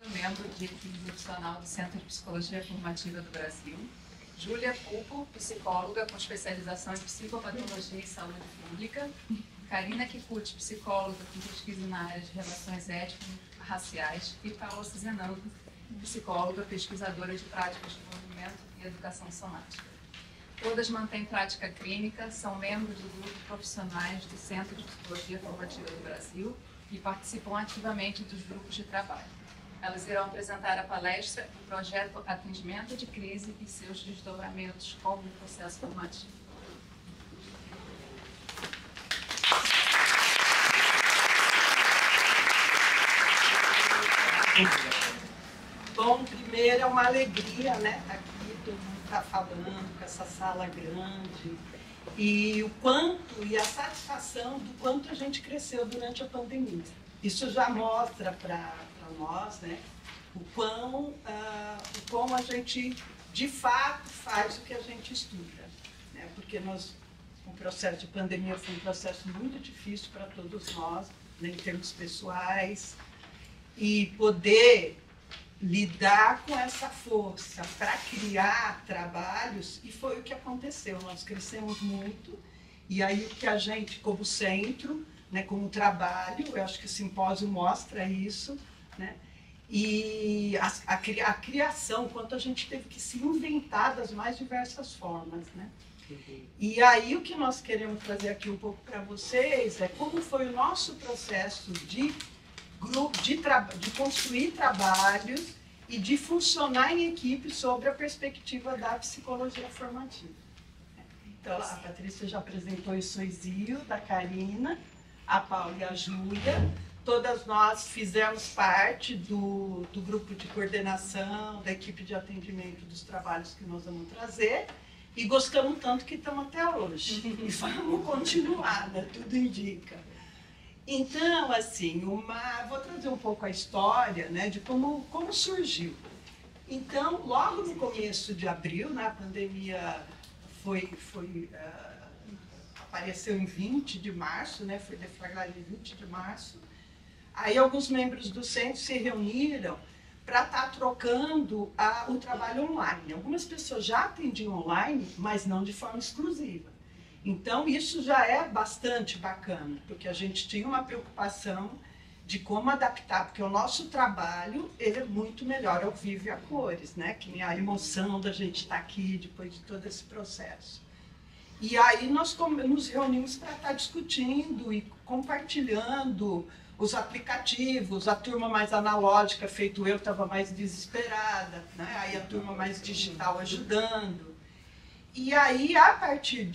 Membro de equipe profissional do Centro de Psicologia Formativa do Brasil. Júlia Pupo, psicóloga com especialização em psicopatologia e saúde pública. Karina Kikuchi, psicóloga com pesquisa na área de relações étnico-raciais. E Paula Cizenando, psicóloga, pesquisadora de práticas de movimento e educação somática. Todas mantêm prática clínica, são membros do grupo de profissionais do Centro de Psicologia Formativa do Brasil e participam ativamente dos grupos de trabalho. Elas irão apresentar a palestra do projeto Atendimento de Crise e seus desdobramentos como um processo formativo. Bom, primeiro é uma alegria, né? Aqui todo mundo está falando com essa sala grande e o quanto e a satisfação do quanto a gente cresceu durante a pandemia. Isso já mostra para nós, né, o quão a gente de fato faz o que a gente estuda, né? Porque o processo de pandemia foi um processo muito difícil para todos nós, né, em termos pessoais, e poder lidar com essa força para criar trabalhos, e foi o que aconteceu. Nós crescemos muito, e aí o que a gente, como centro, né, como trabalho, eu acho que o simpósio mostra isso, né? E a criação, quanto a gente teve que se inventar das mais diversas formas, né? E aí o que nós queremos trazer aqui um pouco para vocês é como foi o nosso processo de construir trabalhos e de funcionar em equipe sobre a perspectiva da psicologia formativa. Então, a Patrícia já apresentou o Soizio, da Karina, a Paula e a Júlia. Todas nós fizemos parte do grupo de coordenação, da equipe de atendimento dos trabalhos que nós vamos trazer, e gostamos tanto que estamos até hoje. E vamos continuar, né? Tudo indica. Então, assim, vou trazer um pouco a história, né, de como surgiu. Então, logo no começo de abril, né, a pandemia apareceu em 20 de março, né, foi deflagrada em 20 de março. Aí alguns membros do centro se reuniram para estar trocando o trabalho online. Algumas pessoas já atendiam online, mas não de forma exclusiva. Então, isso já é bastante bacana, porque a gente tinha uma preocupação de como adaptar, porque o nosso trabalho ele é muito melhor ao vivo e a cores, né? Que nem a emoção da gente estar aqui depois de todo esse processo. E aí nós nos reunimos para estar discutindo e compartilhando os aplicativos. A turma mais analógica, feito eu, estava mais desesperada, né? Aí a turma mais digital ajudando. E aí, a partir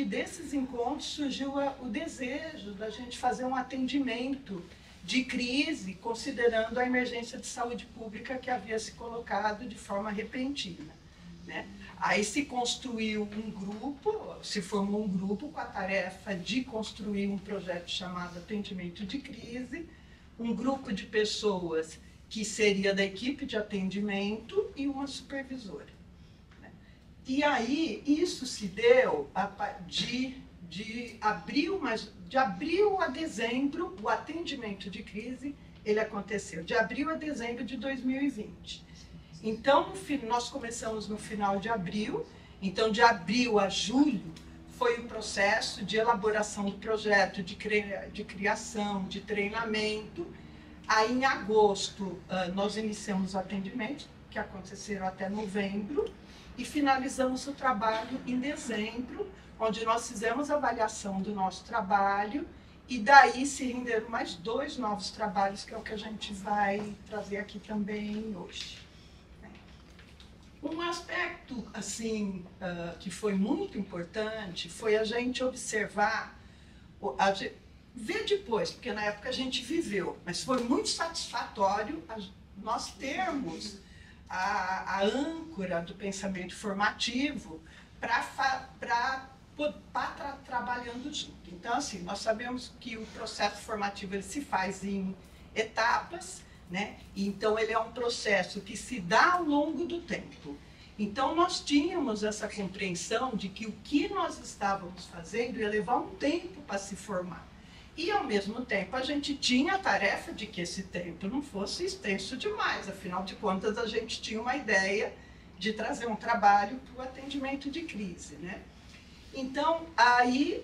desses encontros, surgiu o desejo da gente fazer um atendimento de crise, considerando a emergência de saúde pública que havia se colocado de forma repentina, né? Aí se construiu um grupo, se formou um grupo com a tarefa de construir um projeto chamado Atendimento de Crise, um grupo de pessoas que seria da equipe de atendimento e uma supervisora. E aí, isso se deu de abril a dezembro, o atendimento de crise, ele aconteceu de abril a dezembro de 2020. Então, nós começamos no final de abril, então de abril a julho foi o processo de elaboração do projeto, de criação, de treinamento. Aí, em agosto, nós iniciamos o atendimento, que aconteceram até novembro, e finalizamos o trabalho em dezembro, onde nós fizemos a avaliação do nosso trabalho, e daí se renderam mais 2 novos trabalhos, que é o que a gente vai trazer aqui também hoje. Um aspecto, assim, que foi muito importante, foi a gente observar, ver depois, porque na época a gente viveu, mas foi muito satisfatório nós termos a âncora do pensamento formativo para estar trabalhando junto. Então, assim, nós sabemos que o processo formativo ele se faz em etapas, né? Então, ele é um processo que se dá ao longo do tempo. Então, nós tínhamos essa compreensão de que o que nós estávamos fazendo ia levar um tempo para se formar. E, ao mesmo tempo, a gente tinha a tarefa de que esse tempo não fosse extenso demais. Afinal de contas, a gente tinha uma ideia de trazer um trabalho para o atendimento de crise, né? Então, aí,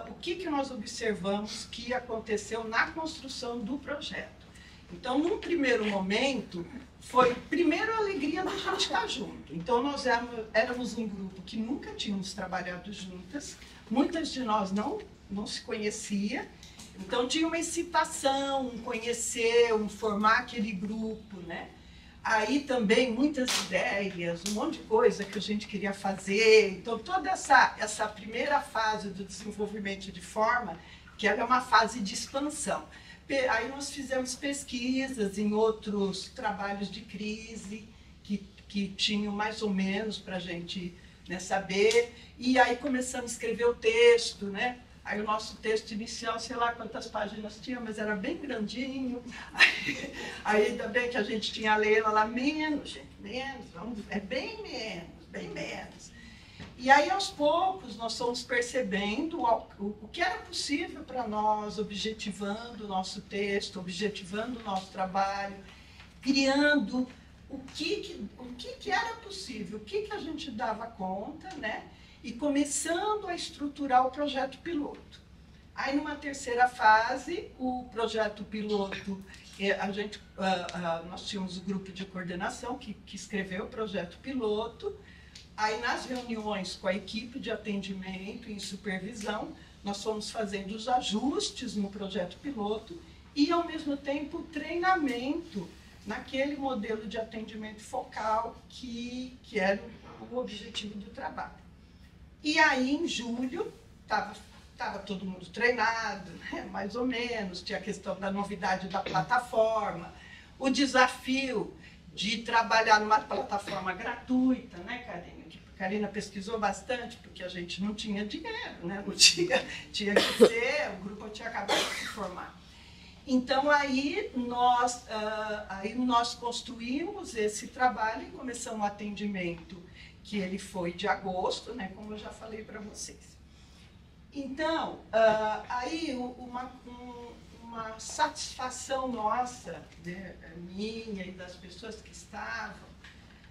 o que nós observamos que aconteceu na construção do projeto? Então, num primeiro momento, foi primeiro a alegria da gente estar junto. Então, nós éramos um grupo que nunca tínhamos trabalhado juntas, muitas de nós não se conhecia, então tinha uma excitação, um conhecer, um formar aquele grupo, né? Aí também muitas ideias, um monte de coisa que a gente queria fazer. Então, toda essa primeira fase do desenvolvimento de forma, que ela é uma fase de expansão. Aí nós fizemos pesquisas em outros trabalhos de crise, que tinham mais ou menos para a gente, né, saber. E aí começamos a escrever o texto, né? Aí o nosso texto inicial, sei lá quantas páginas tinha, mas era bem grandinho. Aí ainda bem que a gente tinha a Leila lá, menos, gente, menos, bem menos, bem menos. E aí, aos poucos, nós fomos percebendo o que era possível para nós, objetivando o nosso texto, objetivando o nosso trabalho, criando o que era possível, o que a gente dava conta, né? E começando a estruturar o projeto piloto. Aí, numa terceira fase, o projeto piloto, nós tínhamos o grupo de coordenação que escreveu o projeto piloto. Aí, nas reuniões com a equipe de atendimento e supervisão, nós fomos fazendo os ajustes no projeto piloto e, ao mesmo tempo, o treinamento naquele modelo de atendimento focal que era o objetivo do trabalho. E aí, em julho, estava todo mundo treinado, né? Mais ou menos, tinha a questão da novidade da plataforma, o desafio de trabalhar numa plataforma gratuita, né, Karina? A Karina pesquisou bastante, porque a gente não tinha dinheiro, né? Não tinha que ser, o grupo tinha acabado de se formar. Então, aí nós construímos esse trabalho e começamos o atendimento, que ele foi de agosto, né, como eu já falei para vocês. Então, aí uma satisfação nossa, né, minha e das pessoas que estavam,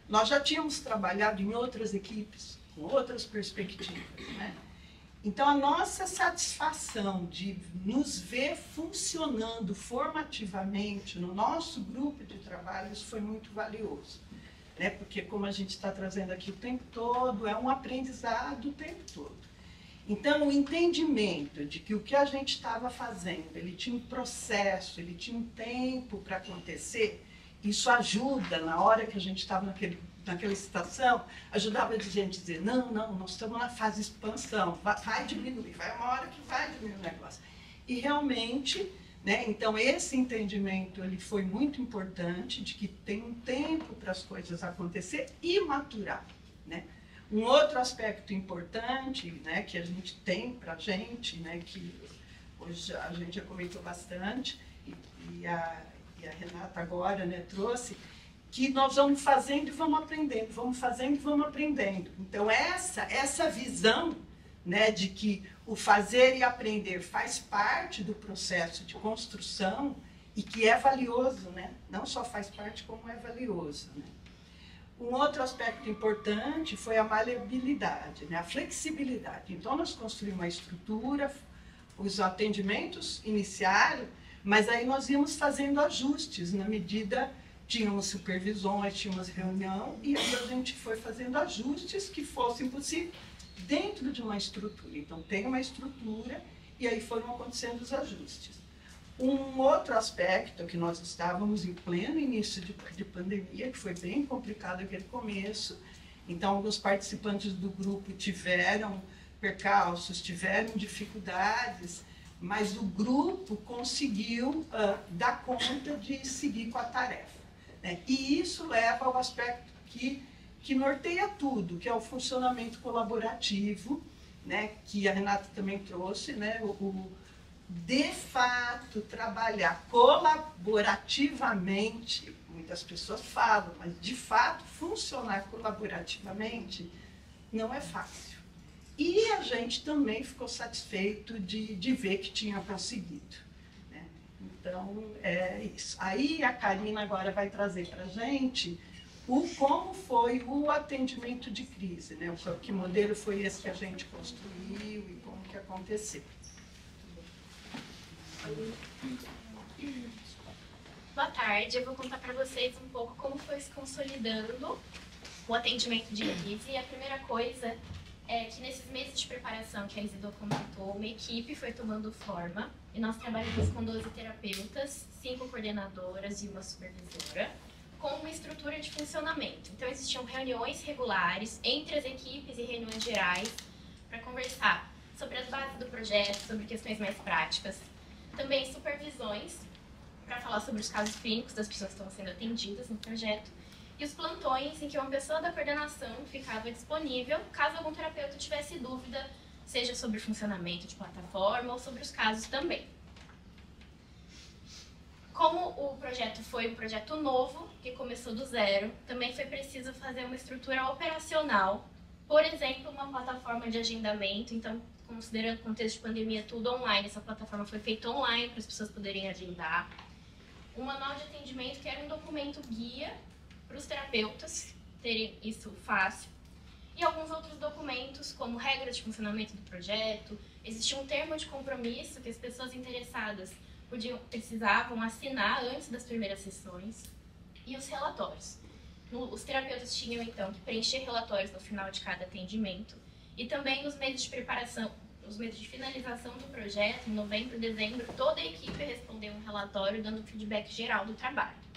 nós já tínhamos trabalhado em outras equipes, com outras perspectivas, né? Então, a nossa satisfação de nos ver funcionando formativamente no nosso grupo de trabalhos foi muito valioso, né? Porque, como a gente está trazendo aqui o tempo todo, é um aprendizado o tempo todo. Então, o entendimento de que o que a gente estava fazendo, ele tinha um processo, ele tinha um tempo para acontecer, isso ajuda, na hora que a gente estava naquela situação, ajudava a gente a dizer, não, nós estamos na fase de expansão, vai diminuir, vai uma hora que vai diminuir o negócio. E realmente, né, então esse entendimento ele foi muito importante, de que tem um tempo para as coisas acontecer e maturar, né? Um outro aspecto importante, né, que a gente tem para a gente, né, que hoje a gente já comentou bastante, e a Renata agora, né, trouxe, que nós vamos fazendo e vamos aprendendo, vamos fazendo e vamos aprendendo. Então, essa visão, né, de que o fazer e aprender faz parte do processo de construção e que é valioso, né? Não só faz parte, como é valioso, né? Um outro aspecto importante foi a maleabilidade, né? A flexibilidade. Então, nós construímos uma estrutura, os atendimentos iniciaram, mas aí nós íamos fazendo ajustes na medida, tínhamos supervisões, tínhamos reunião, e aí a gente foi fazendo ajustes que fossem possíveis dentro de uma estrutura. Então, tem uma estrutura e aí foram acontecendo os ajustes. Um outro aspecto que nós estávamos em pleno início de pandemia, que foi bem complicado aquele começo, então alguns participantes do grupo tiveram percalços, tiveram dificuldades, mas o grupo conseguiu dar conta de seguir com a tarefa, né? E isso leva ao aspecto que norteia tudo, que é o funcionamento colaborativo, né? Que a Renata também trouxe, né? De fato, trabalhar colaborativamente, muitas pessoas falam, mas de fato, funcionar colaborativamente não é fácil. E a gente também ficou satisfeito de ver que tinha conseguido, né? Então, é isso. Aí a Karina agora vai trazer para a gente como foi o atendimento de crise, né? Que modelo foi esse que a gente construiu e como que aconteceu. Boa tarde, eu vou contar para vocês um pouco como foi se consolidando o atendimento de crise. E a primeira coisa é que nesses meses de preparação que a Isidô comentou, uma equipe foi tomando forma e nós trabalhamos com 12 terapeutas, 5 coordenadoras e uma supervisora, com uma estrutura de funcionamento. Então existiam reuniões regulares entre as equipes e reuniões gerais para conversar sobre as bases do projeto, sobre questões mais práticas. Também supervisões para falar sobre os casos clínicos das pessoas que estão sendo atendidas no projeto. E os plantões em que uma pessoa da coordenação ficava disponível caso algum terapeuta tivesse dúvida, seja sobre o funcionamento de plataforma ou sobre os casos também. Como o projeto foi um projeto novo, que começou do zero, também foi preciso fazer uma estrutura operacional, por exemplo, uma plataforma de agendamento. Então, considerando o contexto de pandemia, tudo online, essa plataforma foi feita online para as pessoas poderem agendar. Um manual de atendimento que era um documento guia para os terapeutas terem isso fácil. E alguns outros documentos, como regras de funcionamento do projeto. Existia um termo de compromisso que as pessoas interessadas precisavam assinar antes das primeiras sessões. E os relatórios. Os terapeutas tinham, então, que preencher relatórios no final de cada atendimento. E também nos meses de preparação, nos meses de finalização do projeto, em novembro e dezembro, toda a equipe respondeu um relatório dando feedback geral do trabalho.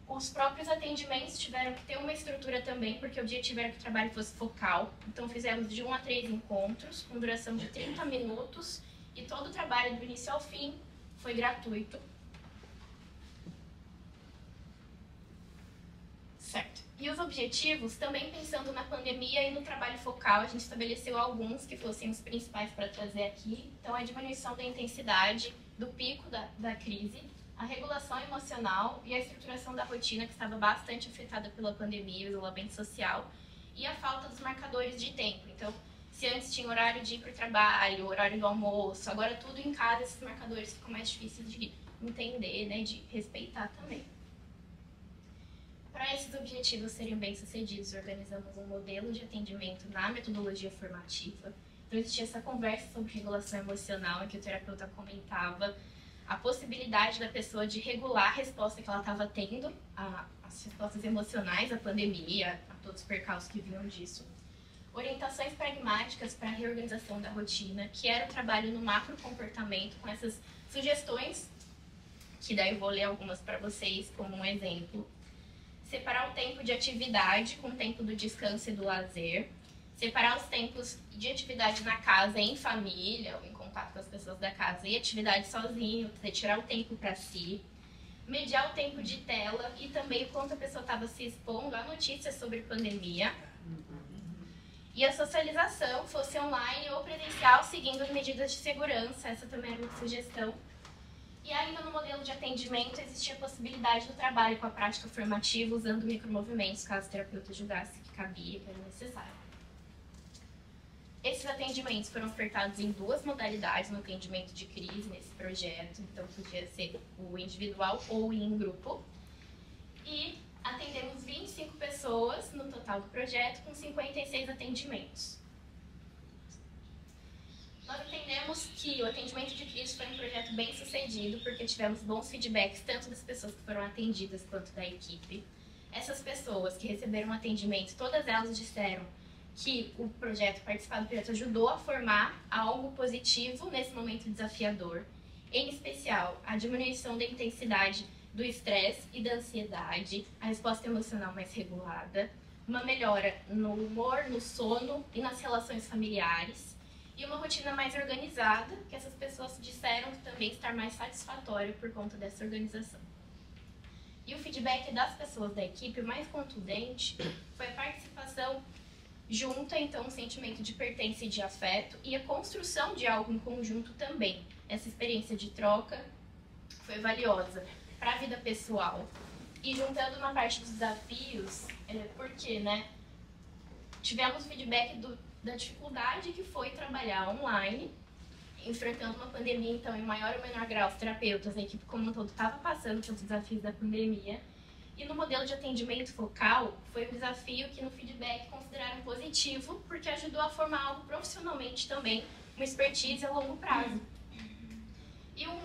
Os próprios atendimentos tiveram que ter uma estrutura também, porque o objetivo era que o trabalho fosse focal. Então fizemos de 1 a 3 encontros, com duração de 30 minutos, e todo o trabalho do início ao fim foi gratuito. Certo. E os objetivos, também pensando na pandemia e no trabalho focal, a gente estabeleceu alguns que fossem os principais para trazer aqui. Então, a diminuição da intensidade do pico da crise, a regulação emocional e a estruturação da rotina, que estava bastante afetada pela pandemia, o isolamento social, e a falta dos marcadores de tempo. Então, se antes tinha horário de ir para o trabalho, horário do almoço, agora tudo em casa, esses marcadores ficam mais difíceis de entender, né, de respeitar também. Para esses objetivos serem bem-sucedidos, organizamos um modelo de atendimento na metodologia formativa. Então, existia essa conversa sobre regulação emocional, em que o terapeuta comentava a possibilidade da pessoa de regular a resposta que ela estava tendo, as respostas emocionais à pandemia, a todos os percalços que vinham disso. Orientações pragmáticas para a reorganização da rotina, que era o trabalho no macro-comportamento, com essas sugestões, que daí eu vou ler algumas para vocês como um exemplo. Separar o tempo de atividade com o tempo do descanso e do lazer. Separar os tempos de atividade na casa, em família, ou em contato com as pessoas da casa, e atividade sozinho, retirar o tempo para si. Mediar o tempo de tela e também o quanto a pessoa estava se expondo a notícias sobre pandemia. E a socialização, fosse online ou presencial, seguindo as medidas de segurança. Essa também era uma sugestão. E ainda no modelo de atendimento existia a possibilidade do trabalho com a prática formativa usando micromovimentos, caso o terapeuta julgasse que cabia, que era necessário. Esses atendimentos foram ofertados em 2 modalidades no atendimento de crise nesse projeto. Então podia ser o individual ou em grupo. E atendemos 25 pessoas no total do projeto, com 56 atendimentos. Nós entendemos que o atendimento de crise foi um projeto bem sucedido, porque tivemos bons feedbacks, tanto das pessoas que foram atendidas quanto da equipe. Essas pessoas que receberam atendimento, todas elas disseram que o projeto, participar do projeto, ajudou a formar algo positivo nesse momento desafiador. Em especial, a diminuição da intensidade do estresse e da ansiedade, a resposta emocional mais regulada, uma melhora no humor, no sono e nas relações familiares, e uma rotina mais organizada, que essas pessoas disseram também estar mais satisfatória por conta dessa organização. E o feedback das pessoas da equipe, o mais contundente, foi a participação junta, então, um sentimento de pertença e de afeto, e a construção de algo em conjunto também. Essa experiência de troca foi valiosa para a vida pessoal. E juntando na parte dos desafios, porque, né, tivemos feedback da dificuldade que foi trabalhar online, enfrentando uma pandemia. Então, em maior ou menor grau, os terapeutas, a equipe como um todo, estava passando pelos desafios da pandemia. E no modelo de atendimento focal, foi um desafio que no feedback consideraram positivo, porque ajudou a formar algo profissionalmente também, uma expertise a longo prazo. E um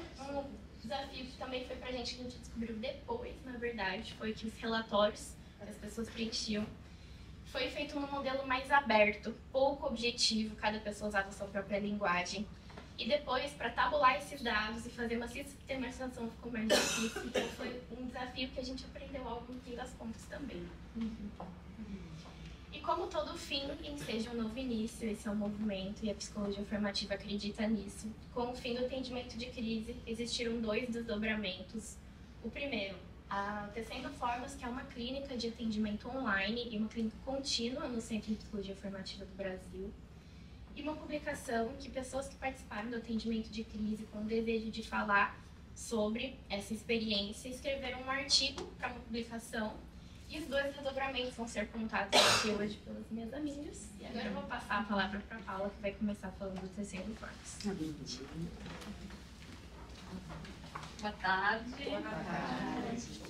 desafio que também foi pra gente, que a gente descobriu depois, na verdade, foi que os relatórios que as pessoas preenchiam foi feito num modelo mais aberto, pouco objetivo, cada pessoa usava a sua própria linguagem. E depois, para tabular esses dados e fazer uma sistematização ficou mais difícil. Então, foi um desafio que a gente aprendeu algo no fim das contas também. E como todo fim enseja um novo início, esse é um movimento e a psicologia formativa acredita nisso. Com o fim do atendimento de crise, existiram 2 desdobramentos. O primeiro, a Tecendo Formas, que é uma clínica de atendimento online e uma clínica contínua no Centro de Psicologia Formativa do Brasil. E uma publicação que pessoas que participaram do atendimento de crise com o desejo de falar sobre essa experiência escreveram um artigo para uma publicação. E os 2 desdobramentos vão ser contados aqui hoje pelas minhas amigas. E agora eu vou passar a palavra para a Paula, que vai começar falando do Tecendo Formas. Boa tarde. Boa tarde.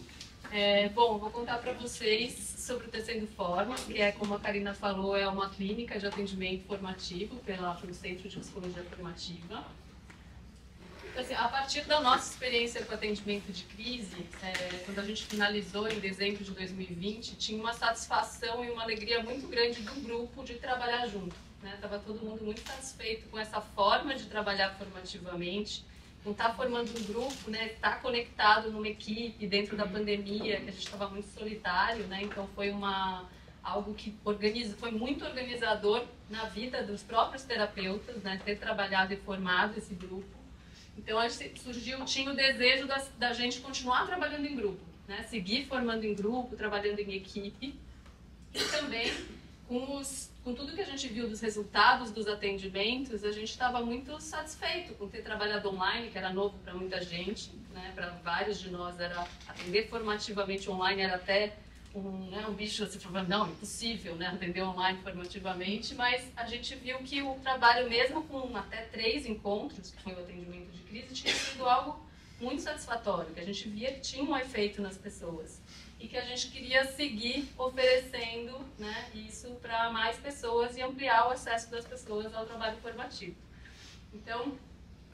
Bom, vou contar para vocês sobre o Tecendo Formas, que é, como a Karina falou, é uma clínica de atendimento formativo pelo Centro de Psicologia Formativa. Então, assim, a partir da nossa experiência com atendimento de crise, quando a gente finalizou em dezembro de 2020, tinha uma satisfação e uma alegria muito grande do grupo de trabalhar junto, né? Estava todo mundo muito satisfeito com essa forma de trabalhar formativamente, com estar formando um grupo, né? Estar conectado numa equipe dentro da pandemia, que a gente estava muito solitário, né? Então foi algo que foi muito organizador na vida dos próprios terapeutas, né? Ter trabalhado e formado esse grupo. Então tinha o desejo da gente continuar trabalhando em grupo, né? Seguir formando em grupo, trabalhando em equipe. E também, com tudo que a gente viu dos resultados dos atendimentos, a gente estava muito satisfeito com ter trabalhado online, que era novo para muita gente, né? Para vários de nós, atender formativamente online era até um bicho, assim, falando, não, impossível, né? Atender online formativamente, mas a gente viu que o trabalho, mesmo com até 3 encontros, que foi o atendimento de crise, tinha sido algo muito satisfatório, que a gente via que tinha um efeito nas pessoas e que a gente queria seguir oferecendo, né, isso para mais pessoas e ampliar o acesso das pessoas ao trabalho formativo. Então,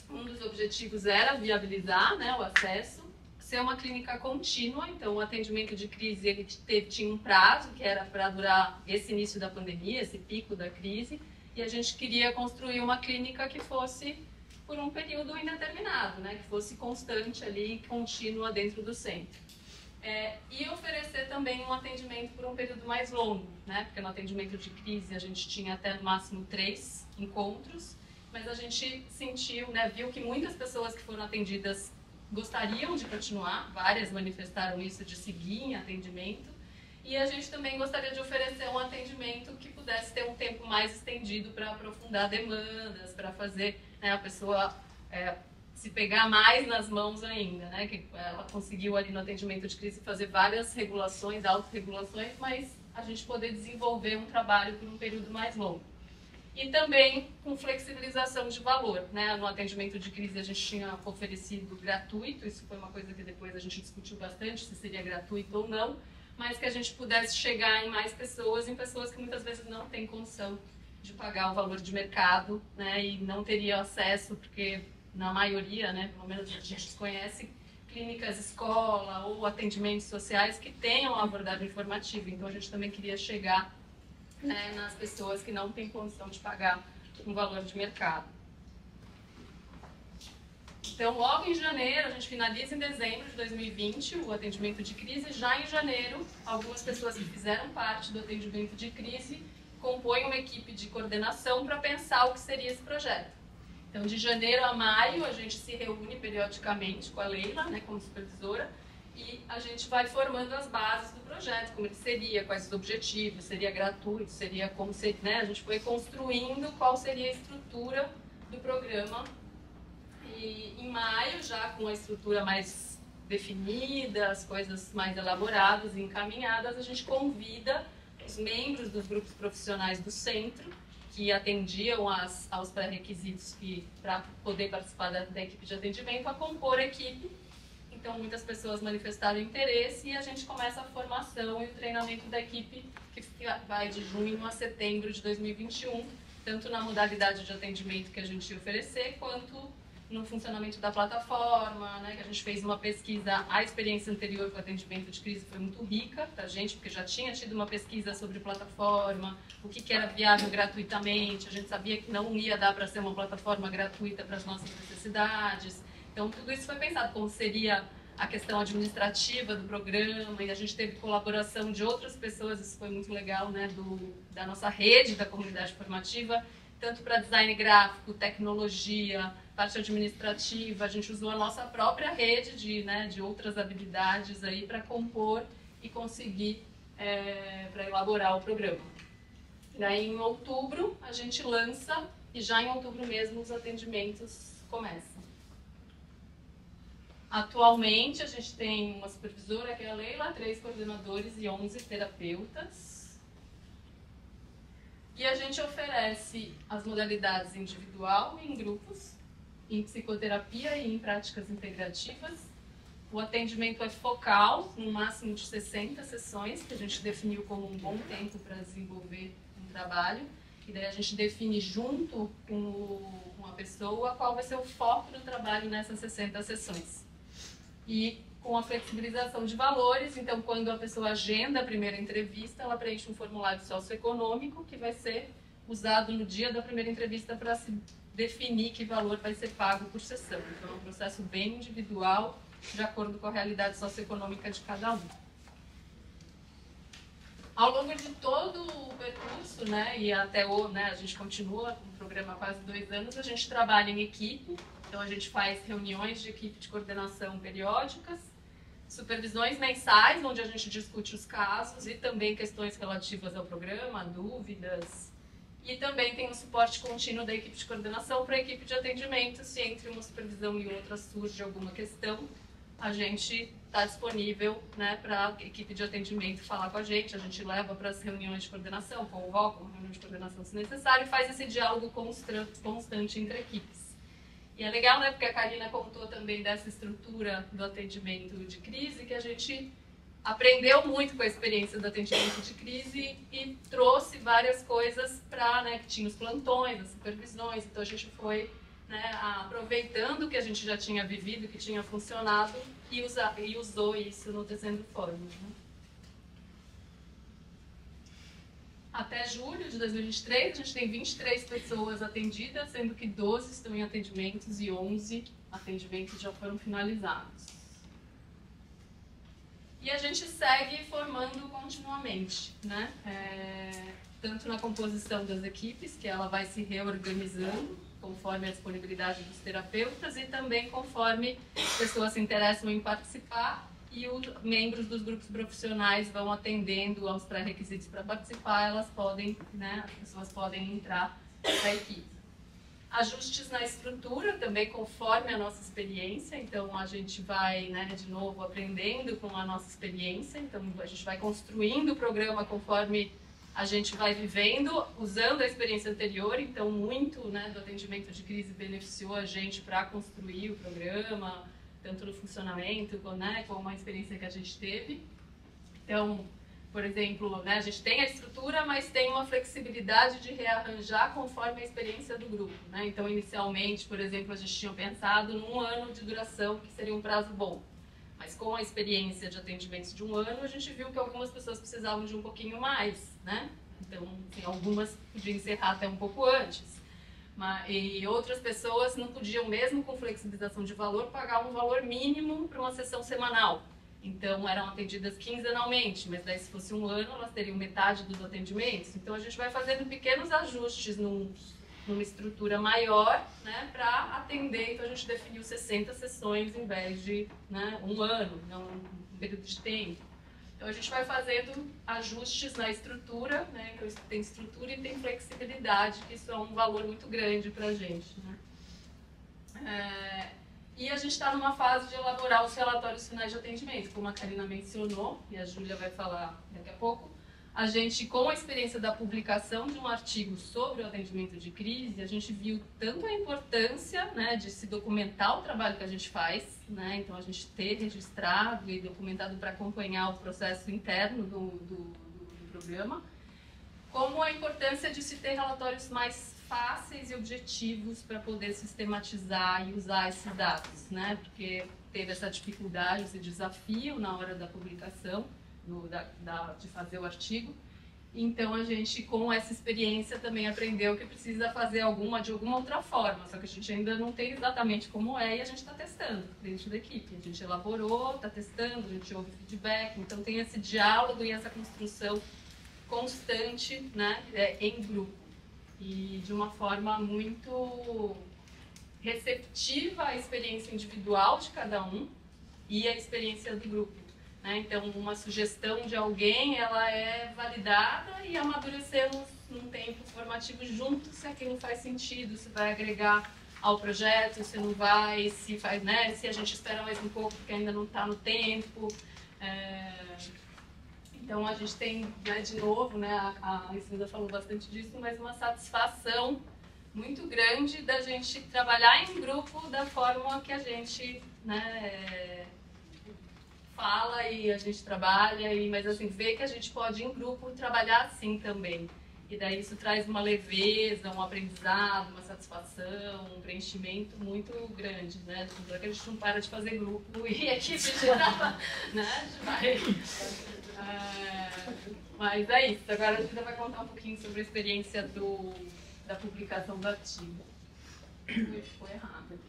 um dos objetivos era viabilizar, né, o acesso, ser uma clínica contínua. Então o atendimento de crise ele tinha um prazo que era para durar esse início da pandemia, esse pico da crise, e a gente queria construir uma clínica que fosse por um período indeterminado, né, que fosse constante ali, contínua dentro do centro. E oferecer também um atendimento por um período mais longo, né, porque no atendimento de crise a gente tinha até no máximo 3 encontros, mas a gente sentiu, né, viu que muitas pessoas que foram atendidas gostariam de continuar, várias manifestaram isso de seguir em atendimento, e a gente também gostaria de oferecer um atendimento que pudesse ter um tempo mais estendido para aprofundar demandas, para fazer, né, a pessoa se pegar mais nas mãos ainda, né, que ela conseguiu ali no atendimento de crise fazer várias regulações, autorregulações, mas a gente poder desenvolver um trabalho por um período mais longo. E também com flexibilização de valor, né? No atendimento de crise a gente tinha oferecido gratuito, isso foi uma coisa que depois a gente discutiu bastante, se seria gratuito ou não, mas que a gente pudesse chegar em mais pessoas, em pessoas que muitas vezes não têm condição de pagar o valor de mercado, né? E não teria acesso, porque na maioria, né, pelo menos a gente conhece clínicas escola ou atendimentos sociais que tenham uma abordagem formativa, então a gente também queria chegar, né, nas pessoas que não têm condição de pagar um valor de mercado. Então, logo em janeiro, a gente finaliza em dezembro de 2020 o atendimento de crise. Já em janeiro, algumas pessoas que fizeram parte do atendimento de crise compõem uma equipe de coordenação para pensar o que seria esse projeto. Então, de janeiro a maio, a gente se reúne periodicamente com a Leila, né, como supervisora, e a gente vai formando as bases do projeto, como ele seria, quais os objetivos, seria gratuito, seria como seria, né? A gente foi construindo qual seria a estrutura do programa. E em maio, já com a estrutura mais definida, as coisas mais elaboradas e encaminhadas, a gente convida os membros dos grupos profissionais do centro que atendiam aos pré-requisitos para poder participar da equipe de atendimento a compor a equipe. Então, muitas pessoas manifestaram interesse e a gente começa a formação e o treinamento da equipe, que vai de junho a setembro de 2021, tanto na modalidade de atendimento que a gente ia oferecer, quanto no funcionamento da plataforma, né, que a gente fez uma pesquisa. A experiência anterior com o atendimento de crise foi muito rica para a gente, porque já tinha tido uma pesquisa sobre plataforma, o que era viável gratuitamente, a gente sabia que não ia dar para ser uma plataforma gratuita para as nossas necessidades. Então, tudo isso foi pensado, como seria a questão administrativa do programa, e a gente teve colaboração de outras pessoas, isso foi muito legal, né, da nossa rede, da comunidade formativa, tanto para design gráfico, tecnologia, parte administrativa. A gente usou a nossa própria rede de outras habilidades aí para compor e conseguir, para elaborar o programa. Daí, em outubro, a gente lança, e já em outubro mesmo os atendimentos começam. Atualmente, a gente tem uma supervisora, que é a Leila, 3 coordenadores e 11 terapeutas. E a gente oferece as modalidades individual e em grupos, em psicoterapia e em práticas integrativas. O atendimento é focal, no máximo de 60 sessões, que a gente definiu como um bom tempo para desenvolver um trabalho. E daí a gente define junto com a pessoa qual vai ser o foco do trabalho nessas 60 sessões. E com a flexibilização de valores, então quando a pessoa agenda a primeira entrevista, ela preenche um formulário socioeconômico que vai ser usado no dia da primeira entrevista para se definir que valor vai ser pago por sessão. Então é um processo bem individual, de acordo com a realidade socioeconômica de cada um. Ao longo de todo o percurso, né, e até a gente continua no programa há quase 2 anos, a gente trabalha em equipe. Então, a gente faz reuniões de equipe de coordenação periódicas, supervisões mensais, onde a gente discute os casos e também questões relativas ao programa, dúvidas. E também tem um suporte contínuo da equipe de coordenação para a equipe de atendimento. Se entre uma supervisão e outra surge alguma questão, a gente está disponível, né, para a equipe de atendimento falar com a gente leva para as reuniões de coordenação, convoca uma reunião de coordenação se necessário, e faz esse diálogo constante entre equipes. E é legal, né, porque a Karina contou também dessa estrutura do atendimento de crise, que a gente aprendeu muito com a experiência do atendimento de crise e trouxe várias coisas para, né, que tinha os plantões, as supervisões, então a gente foi, né, aproveitando o que a gente já tinha vivido, que tinha funcionado, e usou isso no Tecendo Formas, né? Até julho de 2023, a gente tem 23 pessoas atendidas, sendo que 12 estão em atendimentos e 11 atendimentos já foram finalizados. E a gente segue formando continuamente, né? Tanto na composição das equipes, que ela vai se reorganizando conforme a disponibilidade dos terapeutas e também conforme as pessoas se interessam em participar e os membros dos grupos profissionais vão atendendo aos pré-requisitos para participar, elas podem, né, as pessoas podem entrar na equipe. Ajustes na estrutura também conforme a nossa experiência, então a gente vai, né, de novo aprendendo com a nossa experiência, então a gente vai construindo o programa conforme a gente vai vivendo, usando a experiência anterior, então muito, né, do atendimento de crise beneficiou a gente para construir o programa, tanto no funcionamento, né, como a experiência que a gente teve. Então, por exemplo, né, a gente tem a estrutura, mas tem uma flexibilidade de rearranjar conforme a experiência do grupo, né? Então, inicialmente, por exemplo, a gente tinha pensado num ano de duração, que seria um prazo bom. Mas com a experiência de atendimentos de um ano, a gente viu que algumas pessoas precisavam de um pouquinho mais, né? Então, assim, algumas podiam encerrar até um pouco antes. E outras pessoas não podiam, mesmo com flexibilização de valor, pagar um valor mínimo para uma sessão semanal. Então, eram atendidas quinzenalmente, mas daí, se fosse um ano, elas teriam metade dos atendimentos. Então, a gente vai fazendo pequenos ajustes numa estrutura maior, né, para atender. Então, a gente definiu 60 sessões em vez de, né, um ano, não um período de tempo. Então, a gente vai fazendo ajustes na estrutura, né, que tem estrutura e tem flexibilidade, que isso é um valor muito grande para a gente, né. E a gente está numa fase de elaborar os relatórios finais de atendimento, como a Karina mencionou, e a Júlia vai falar daqui a pouco. a gente, com a experiência da publicação de um artigo sobre o atendimento de crise, a gente viu tanto a importância, né, de se documentar o trabalho que a gente faz, né, então a gente ter registrado e documentado para acompanhar o processo interno do programa, como a importância de se ter relatórios mais fáceis e objetivos para poder sistematizar e usar esses dados, né, porque teve essa dificuldade, esse desafio na hora da publicação, de fazer o artigo. Então a gente, com essa experiência, também aprendeu que precisa fazer de alguma outra forma, só que a gente ainda não tem exatamente como é e a gente está testando dentro da equipe. A gente elaborou, está testando, a gente ouve feedback, então tem esse diálogo e essa construção constante, né, em grupo e de uma forma muito receptiva à experiência individual de cada um e à experiência do grupo. Então, uma sugestão de alguém, ela é validada e amadurecemos num tempo formativo juntos, se aquilo faz sentido, se vai agregar ao projeto, se não vai, se faz, né? Se a gente espera mais um pouco porque ainda não está no tempo. Então, a gente tem, né, de novo, né, a Lucinda falou bastante disso, mas uma satisfação muito grande da gente trabalhar em grupo da forma que a gente, né, fala e a gente trabalha, mas assim, ver que a gente pode em grupo trabalhar assim também. E daí isso traz uma leveza, um aprendizado, uma satisfação, um preenchimento muito grande, né? Tanto é que a gente não para de fazer grupo e a equipe geral, né? Mas é isso. Agora a gente vai contar um pouquinho sobre a experiência da publicação do artigo. Ficou errado.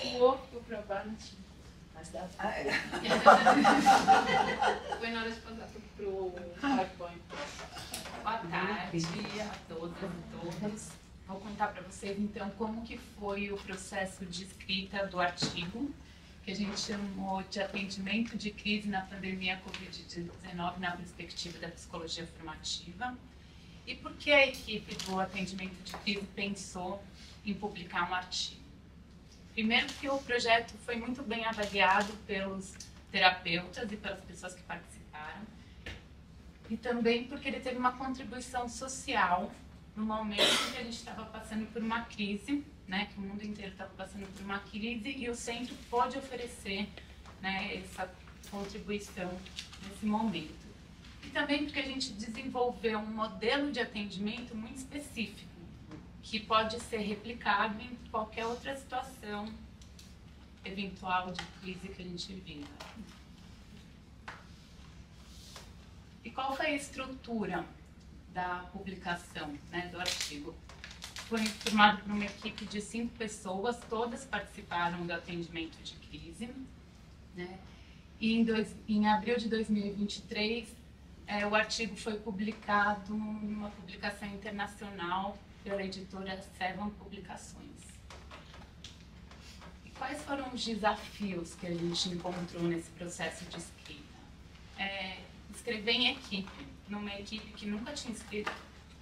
O outro para baixo. Mas dá. Foi na hora de passar para o PowerPoint. Boa tarde a todas e todos. Vou contar para vocês então como que foi o processo de escrita do artigo, que a gente chamou de atendimento de crise na pandemia Covid-19 na perspectiva da psicologia formativa. E por que a equipe do atendimento de crise pensou em publicar um artigo? Primeiro, porque o projeto foi muito bem avaliado pelos terapeutas e pelas pessoas que participaram. E também porque ele teve uma contribuição social no momento que a gente estava passando por uma crise, né, que o mundo inteiro estava passando por uma crise e o centro pôde oferecer, né, essa contribuição nesse momento. E também porque a gente desenvolveu um modelo de atendimento muito específico, que pode ser replicado em qualquer outra situação eventual de crise que a gente viva. E qual foi a estrutura da publicação, né, do artigo? Foi formado por uma equipe de 5 pessoas, todas participaram do atendimento de crise, né? E em abril de 2023, o artigo foi publicado numa publicação internacional pela editora Seven Publicações. E quais foram os desafios que a gente encontrou nesse processo de escrita? Escrever em equipe, numa equipe que nunca tinha escrito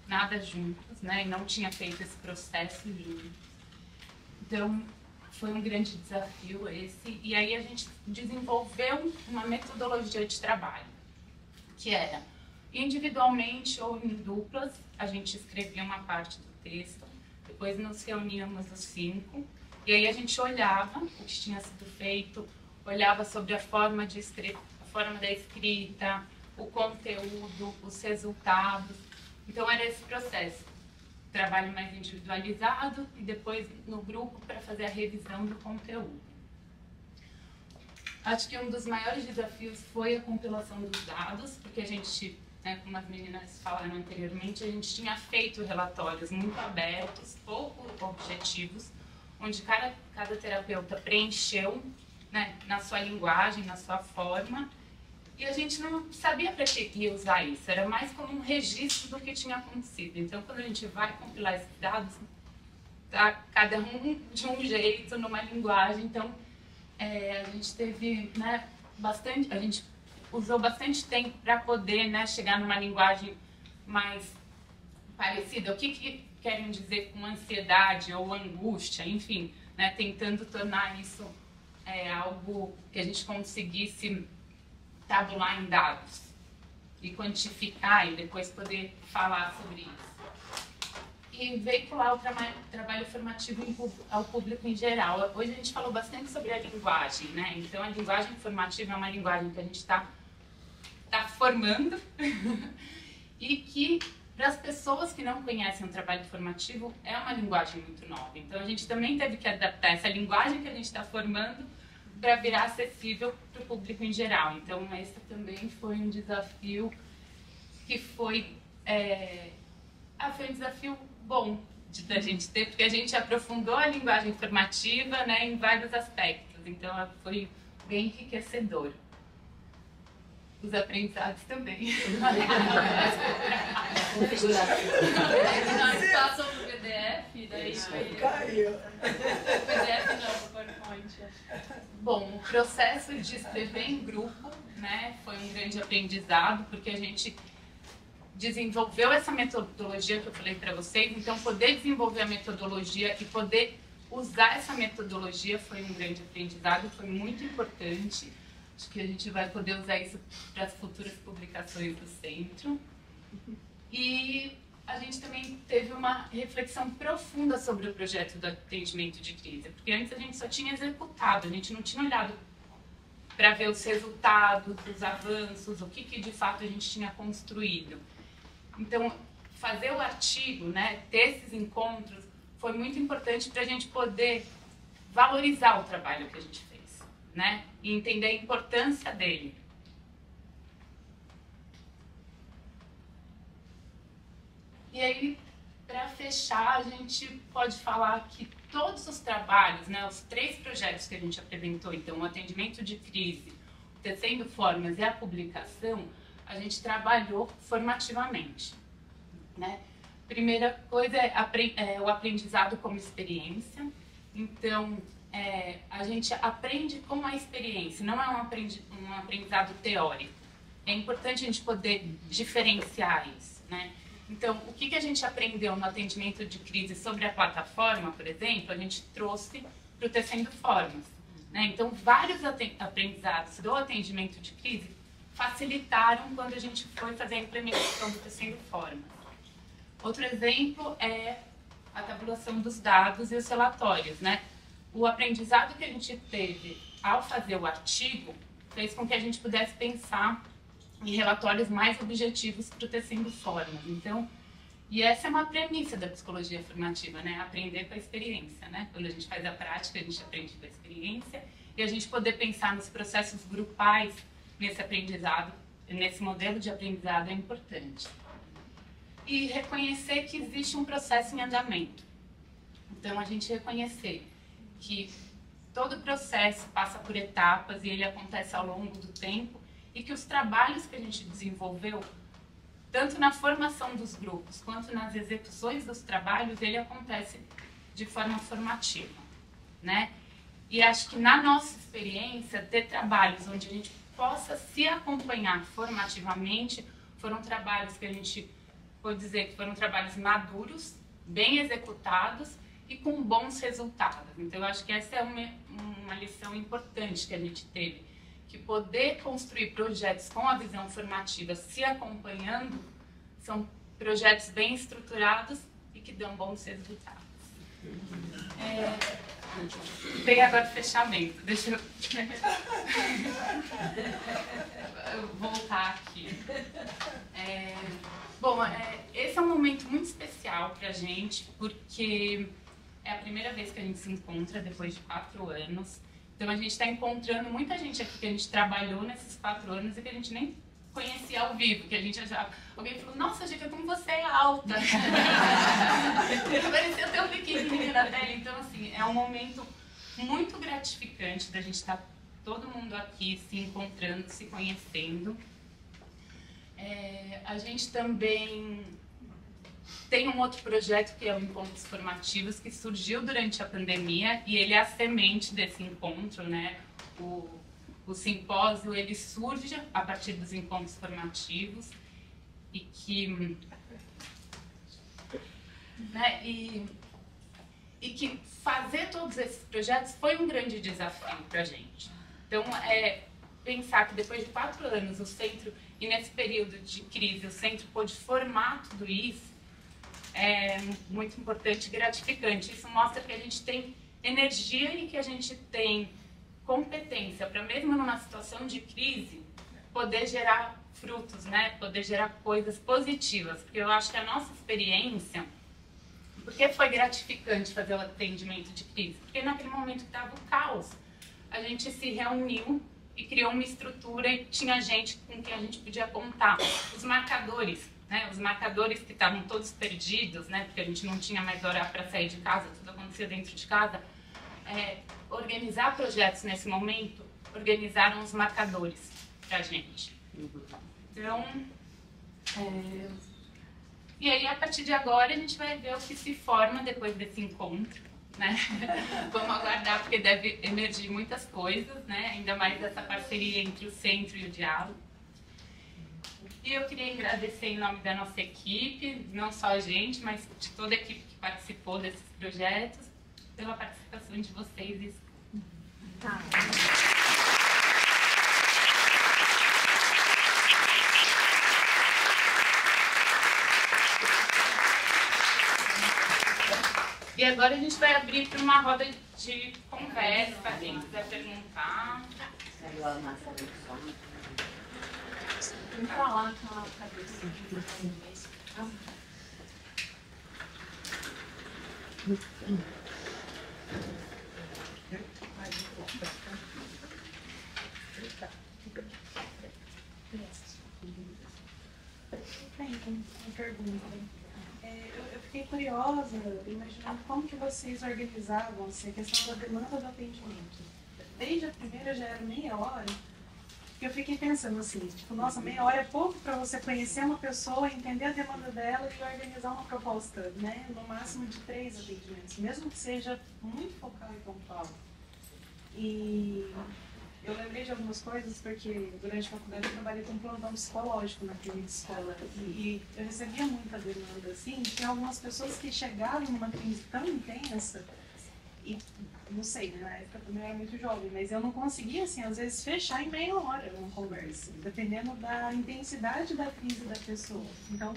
nada juntos, né, e não tinha feito esse processo juntos. Então, foi um grande desafio esse, e aí a gente desenvolveu uma metodologia de trabalho, que era individualmente ou em duplas, a gente escrevia uma parte do texto, depois nos reuníamos os 5, e aí a gente olhava o que tinha sido feito, olhava sobre a forma de escrever, a forma da escrita, o conteúdo, os resultados. Então era esse processo, trabalho mais individualizado e depois no grupo para fazer a revisão do conteúdo. Acho que um dos maiores desafios foi a compilação dos dados, porque a gente, né, como as meninas falaram anteriormente, a gente tinha feito relatórios muito abertos, pouco objetivos, onde cada terapeuta preencheu, né, na sua linguagem, na sua forma, e a gente não sabia para que ia usar isso, era mais como um registro do que tinha acontecido. Então, quando a gente vai compilar esses dados, tá cada um de um jeito, numa linguagem, então a gente teve, né, a gente usou bastante tempo para poder, né, chegar numa linguagem mais parecida. O que querem dizer com ansiedade ou angústia, enfim, né, tentando tornar isso algo que a gente conseguisse tabular em dados e quantificar e depois poder falar sobre isso. E veicular o trabalho formativo ao público em geral. Hoje a gente falou bastante sobre a linguagem, né? Então a linguagem formativa é uma linguagem que a gente está formando e que, para as pessoas que não conhecem o trabalho formativo, é uma linguagem muito nova. Então a gente também teve que adaptar essa linguagem que a gente está formando para virar acessível para o público em geral. Então esse também foi um desafio que foi um desafio bom da gente ter, porque a gente aprofundou a linguagem formativa, né, em vários aspectos. Então foi bem enriquecedor. Os aprendizados também. Nós passamos para o PDF, daí Caiu. o PDF não, o PowerPoint. Bom, o processo de escrever em grupo, né, foi um grande aprendizado, porque a gente desenvolveu essa metodologia que eu falei para vocês. Então, poder desenvolver a metodologia e poder usar essa metodologia foi um grande aprendizado, foi muito importante. Acho que a gente vai poder usar isso para as futuras publicações do centro. E a gente também teve uma reflexão profunda sobre o projeto do atendimento de crise, porque antes a gente só tinha executado, a gente não tinha olhado para ver os resultados, os avanços, o que de fato a gente tinha construído. Então, fazer o artigo, né, ter esses encontros, foi muito importante para a gente poder valorizar o trabalho que a gente fez, né, e entender a importância dele. E aí, para fechar, a gente pode falar que todos os trabalhos, né, os 3 projetos que a gente apresentou, então, o atendimento de crise, o tecendo formas e a publicação, a gente trabalhou formativamente, né? Primeira coisa é o aprendizado como experiência. Então, a gente aprende com a experiência, não é um aprendizado teórico. É importante a gente poder diferenciar isso, né? Então, o que a gente aprendeu no atendimento de crise sobre a plataforma, por exemplo, a gente trouxe para o Tecendo Formas, né? Então, vários aprendizados do atendimento de crise facilitaram quando a gente foi fazer a implementação do Tecendo Formas. Outro exemplo é a tabulação dos dados e os relatórios, né? O aprendizado que a gente teve ao fazer o artigo fez com que a gente pudesse pensar em relatórios mais objetivos para o Tecendo Formas. Então, e essa é uma premissa da psicologia formativa, né? Aprender com a experiência, né? Quando a gente faz a prática, a gente aprende com a experiência, e a gente poder pensar nos processos grupais nesse aprendizado, nesse modelo de aprendizado é importante. E reconhecer que existe um processo em andamento. Então, a gente reconhecer que todo processo passa por etapas e ele acontece ao longo do tempo, e que os trabalhos que a gente desenvolveu, tanto na formação dos grupos quanto nas execuções dos trabalhos, ele acontece de forma formativa, né? E acho que na nossa experiência, ter trabalhos onde a gente possa se acompanhar formativamente, foram trabalhos que a gente pode dizer que foram trabalhos maduros, bem executados e com bons resultados. Então, eu acho que essa é uma lição importante que a gente teve, que poder construir projetos com a visão formativa se acompanhando são projetos bem estruturados e que dão bons resultados. Tem agora o fechamento. Deixa eu voltar aqui. Bom, esse é um momento muito especial para a gente, porque é a primeira vez que a gente se encontra depois de 4 anos. Então, a gente está encontrando muita gente aqui que a gente trabalhou nesses 4 anos e que a gente nem conhecia ao vivo, que a gente achava... Alguém falou, nossa, Gica, como você é alta! Parecia tão pequenininha na tela. Então, assim, é um momento muito gratificante da gente estar todo mundo aqui se encontrando, se conhecendo. A gente também tem um outro projeto que é o Encontros Formativos, que surgiu durante a pandemia e ele é a semente desse encontro, né? O simpósio, ele surge a partir dos encontros formativos e que... Né? E e que fazer todos esses projetos foi um grande desafio para a gente. Então, pensar que depois de 4 anos o centro, e nesse período de crise, o centro pôde formar tudo isso, é muito importante e gratificante. Isso mostra que a gente tem energia e que a gente tem competência para, mesmo numa situação de crise, poder gerar frutos, né? Poder gerar coisas positivas. Porque eu acho que a nossa experiência... Por que foi gratificante fazer o atendimento de crise? Porque naquele momento que estava o caos, a gente se reuniu e criou uma estrutura e tinha gente com quem a gente podia contar. Os marcadores, né? Os marcadores que estavam todos perdidos, né? Porque a gente não tinha mais hora para sair de casa, tudo acontecia dentro de casa. Organizar projetos nesse momento, organizaram os marcadores para a gente. Então, e aí a partir de agora a gente vai ver o que se forma depois desse encontro, né? Vamos aguardar, porque deve emergir muitas coisas, né? Ainda mais essa parceria entre o centro e o diálogo. E eu queria agradecer em nome da nossa equipe, não só a gente, mas de toda a equipe que participou desses projetos, pela participação de vocês. Tá. E agora a gente vai abrir para uma roda de conversa, quem quiser perguntar. Vem pra lá com a cabeça. Uma pergunta. Eu fiquei curiosa, imaginando como que vocês organizavam essa questão da demanda do atendimento. Desde a primeira já era meia hora, e eu fiquei pensando assim, tipo, nossa, meia hora é pouco para você conhecer uma pessoa, entender a demanda dela e organizar uma proposta, né? No máximo de 3 atendimentos, mesmo que seja muito focal e pontual. E eu lembrei de algumas coisas porque durante a faculdade eu trabalhei com um plantão psicológico na clínica escola e eu recebia muita demanda assim. Tinha algumas pessoas que chegavam numa crise tão intensa e não sei, né, na época também eu era muito jovem, mas eu não conseguia assim às vezes fechar em meia hora uma conversa, dependendo da intensidade da crise da pessoa. Então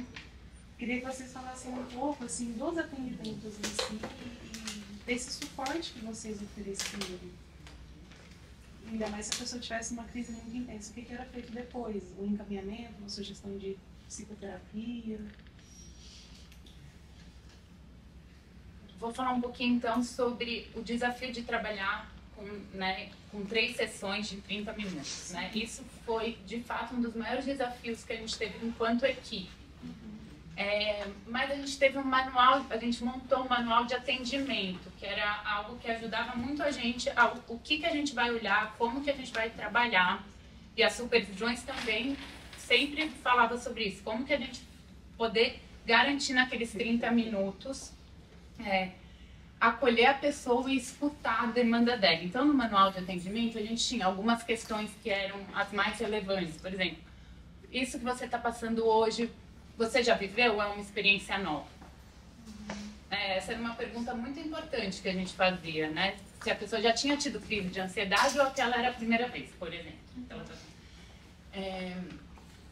queria que vocês falassem um pouco assim dos atendimentos em si e desse suporte que vocês ofereciam. Ainda mais se a pessoa tivesse uma crise muito intensa, o que era feito depois? Um encaminhamento, uma sugestão de psicoterapia? Vou falar um pouquinho então sobre o desafio de trabalhar com 3 sessões de 30 minutos. Né? Isso foi, de fato, um dos maiores desafios que a gente teve enquanto equipe. Mas a gente teve um manual, a gente montou um manual de atendimento, que era algo que ajudava muito a gente, o que a gente vai olhar, como que a gente vai trabalhar. E as supervisões também sempre falavam sobre isso, como que a gente poder garantir naqueles 30 minutos, acolher a pessoa e escutar a demanda dela. Então, no manual de atendimento, a gente tinha algumas questões que eram as mais relevantes. Por exemplo, isso que você está passando hoje, você já viveu ou é uma experiência nova? Essa era uma pergunta muito importante que a gente fazia, né? Se a pessoa já tinha tido crise de ansiedade ou aquela era a primeira vez, por exemplo.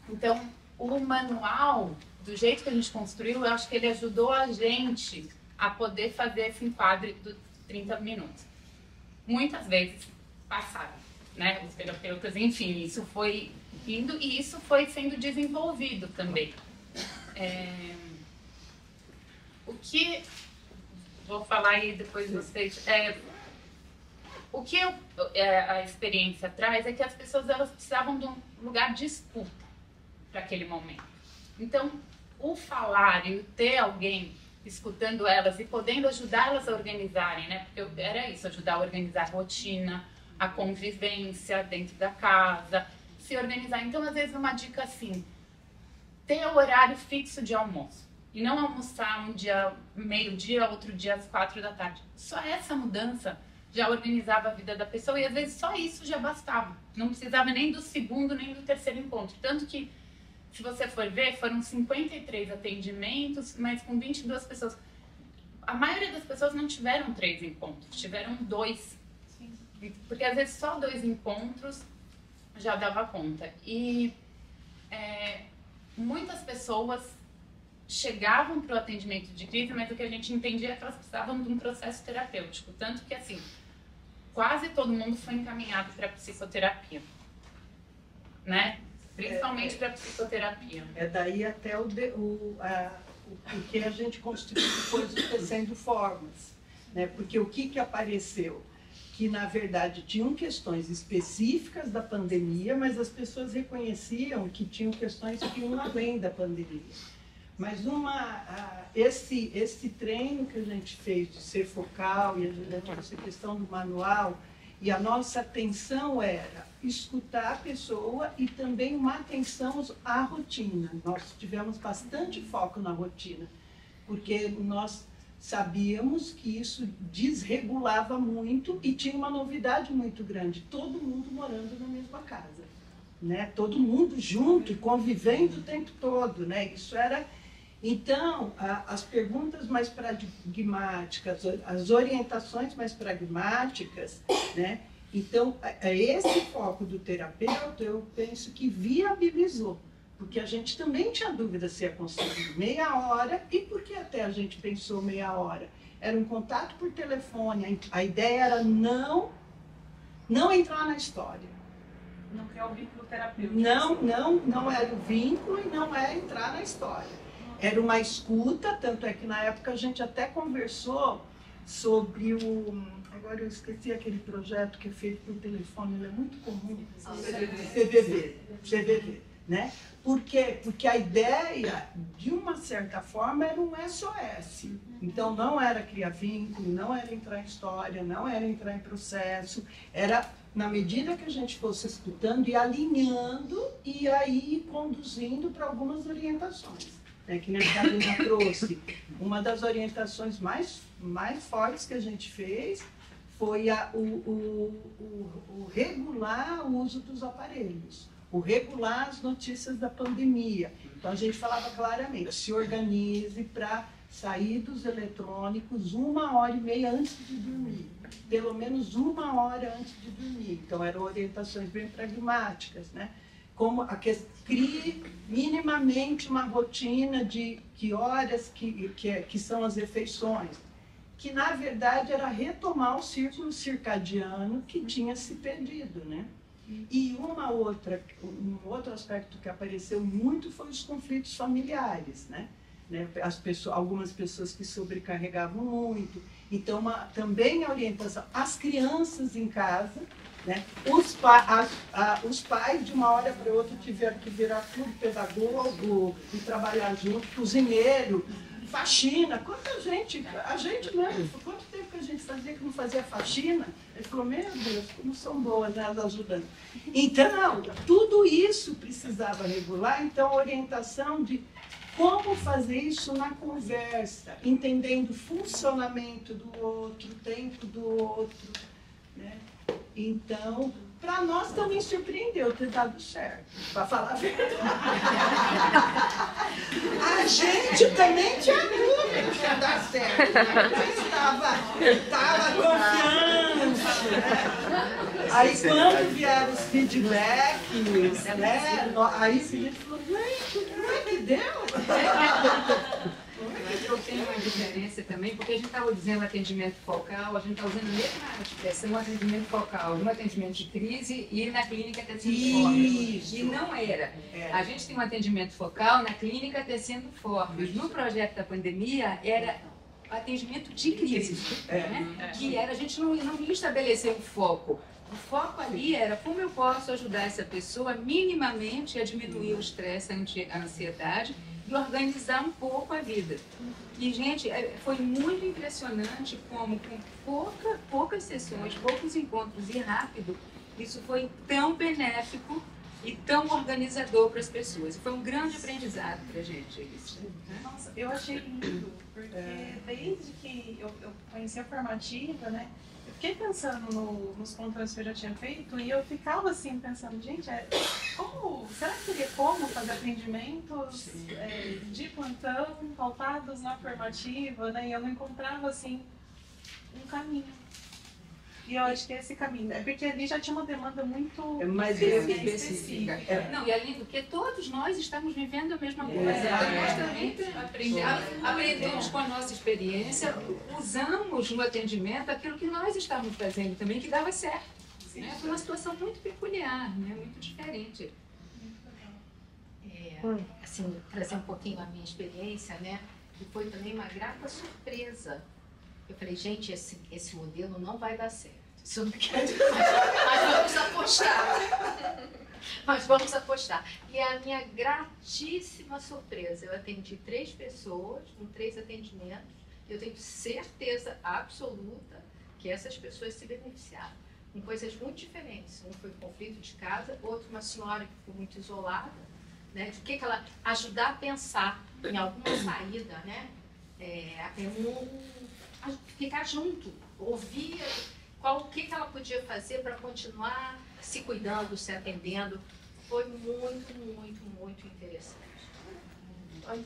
Então, o manual, do jeito que a gente construiu, eu acho que ele ajudou a gente a poder fazer esse enquadre dos 30 minutos. Muitas vezes passaram, né? Os terapeutas, enfim, isso foi indo e isso foi sendo desenvolvido também. O que vou falar aí depois vocês, o que a experiência traz é que as pessoas elas precisavam de um lugar de escuta para aquele momento. Então, o falar e o ter alguém escutando elas e podendo ajudá-las a organizarem, né? Porque era isso, ajudar a organizar a rotina, a convivência dentro da casa, se organizar. Então, às vezes, uma dica assim, ter o horário fixo de almoço. E não almoçar um dia meio-dia, outro dia às 4 da tarde. Só essa mudança já organizava a vida da pessoa e às vezes só isso já bastava. Não precisava nem do segundo, nem do terceiro encontro. Tanto que, se você for ver, foram 53 atendimentos, mas com 22 pessoas. a maioria das pessoas não tiveram 3 encontros, tiveram 2. Porque às vezes só 2 encontros já dava conta. E muitas pessoas chegavam para o atendimento de crise, mas o que a gente entendia é que elas precisavam de um processo terapêutico. Tanto que, assim, quase todo mundo foi encaminhado para a psicoterapia, né? Principalmente para a psicoterapia. Daí até o que a gente constituiu depois o Tecendo Formas, né? Porque o que apareceu? Que, na verdade, tinham questões específicas da pandemia, mas as pessoas reconheciam que tinham questões que iam além da pandemia. Mas esse treino que a gente fez de ser focal, e essa questão do manual, e a nossa atenção era escutar a pessoa e também uma atenção à rotina. Nós tivemos bastante foco na rotina, porque nós sabíamos que isso desregulava muito e tinha uma novidade muito grande, todo mundo morando na mesma casa, né? Todo mundo junto, convivendo o tempo todo, né? Isso era... Então, as perguntas mais pragmáticas, as orientações mais pragmáticas, né? Então, esse foco do terapeuta, eu penso que viabilizou, porque a gente também tinha dúvida se ia conseguir meia hora, e por que até a gente pensou meia hora? Era um contato por telefone, a ideia era não entrar na história. Não criar o vínculo terapêutico. Não era o vínculo e não era entrar na história. Era uma escuta, tanto é que na época a gente até conversou sobre agora eu esqueci aquele projeto que é feito por telefone, ele é muito comum. CVV, né? Por quê? Porque a ideia, de uma certa forma, era um SOS. Então, não era criar vínculo, não era entrar em história, não era entrar em processo, era, na medida que a gente fosse escutando e alinhando, e aí conduzindo para algumas orientações. Que nem a Carina trouxe. Uma das orientações mais fortes que a gente fez foi o regular o uso dos aparelhos, o regular as notícias da pandemia. Então, a gente falava claramente, se organize para sair dos eletrônicos 1h30 antes de dormir, pelo menos 1 hora antes de dormir. Então, eram orientações bem pragmáticas, né? Como crie minimamente uma rotina de que horas que são as refeições, que na verdade era retomar o círculo circadiano que tinha se perdido, né? E um outro aspecto que apareceu muito foi os conflitos familiares, né? Algumas pessoas que sobrecarregavam muito. Então, também a orientação, as crianças em casa, né? Os pais, de uma hora para outra, tiveram que virar tudo pedagogo e trabalhar junto, cozinheiro, faxina. Quanta gente, a gente mesmo, quanto tempo que a gente fazia que não fazia faxina? Ele falou, meu Deus, como são boas, né, elas ajudando. Então, tudo isso precisava regular, então a orientação de como fazer isso na conversa, entendendo o funcionamento do outro, o tempo do outro, né? Então, para nós também surpreendeu ter dado certo, para falar a verdade. A gente também tinha dúvida que ia dar certo, mas estava confiante, né? Aí quando vieram os feedbacks, né? Aí a gente falou, não é que deu? Eu tenho uma diferença também, porque a gente estava dizendo atendimento focal, a gente está usando a mesma expressão, atendimento focal, no atendimento de crise e na clínica tecendo formas. E não era. A gente tem um atendimento focal na clínica tecendo formas. No projeto da pandemia, era atendimento de crise. Né? Que era, a gente não ia estabelecer um foco. O foco ali era como eu posso ajudar essa pessoa minimamente a diminuir o estresse, a ansiedade, e organizar um pouco a vida. E, gente, foi muito impressionante como com poucas sessões, poucos encontros e rápido, isso foi tão benéfico e tão organizador para as pessoas. E foi um grande aprendizado para a gente isso. Nossa, eu achei lindo, porque desde que eu conheci a formativa, né, eu fiquei pensando nos controles que eu já tinha feito e eu ficava assim pensando, gente, será que teria como fazer atendimentos de plantão pautados na formativa, né? E eu não encontrava assim um caminho. E eu acho que é esse caminho, porque ali já tinha uma demanda muito mais específica. Não, e além do que, todos nós estamos vivendo a mesma coisa. Nós também aprendemos com a nossa experiência, usamos no atendimento aquilo que nós estávamos fazendo também, que dava certo. Né? Foi uma situação muito peculiar, né? Muito diferente. Assim, trazer um pouquinho a minha experiência, né? Que foi também uma grata surpresa. Eu falei, gente, esse modelo não vai dar certo. Isso não quer dizer, mas vamos apostar. Mas vamos apostar. E a minha gratíssima surpresa, eu atendi 3 pessoas, com 3 atendimentos, e eu tenho certeza absoluta que essas pessoas se beneficiaram. Com coisas muito diferentes. Um foi conflito de casa, outro uma senhora que ficou muito isolada, né? De que ela ajudar a pensar em alguma saída, né? Ficar junto, ouvir o que ela podia fazer para continuar se cuidando, se atendendo. Foi muito, muito, muito interessante. Eu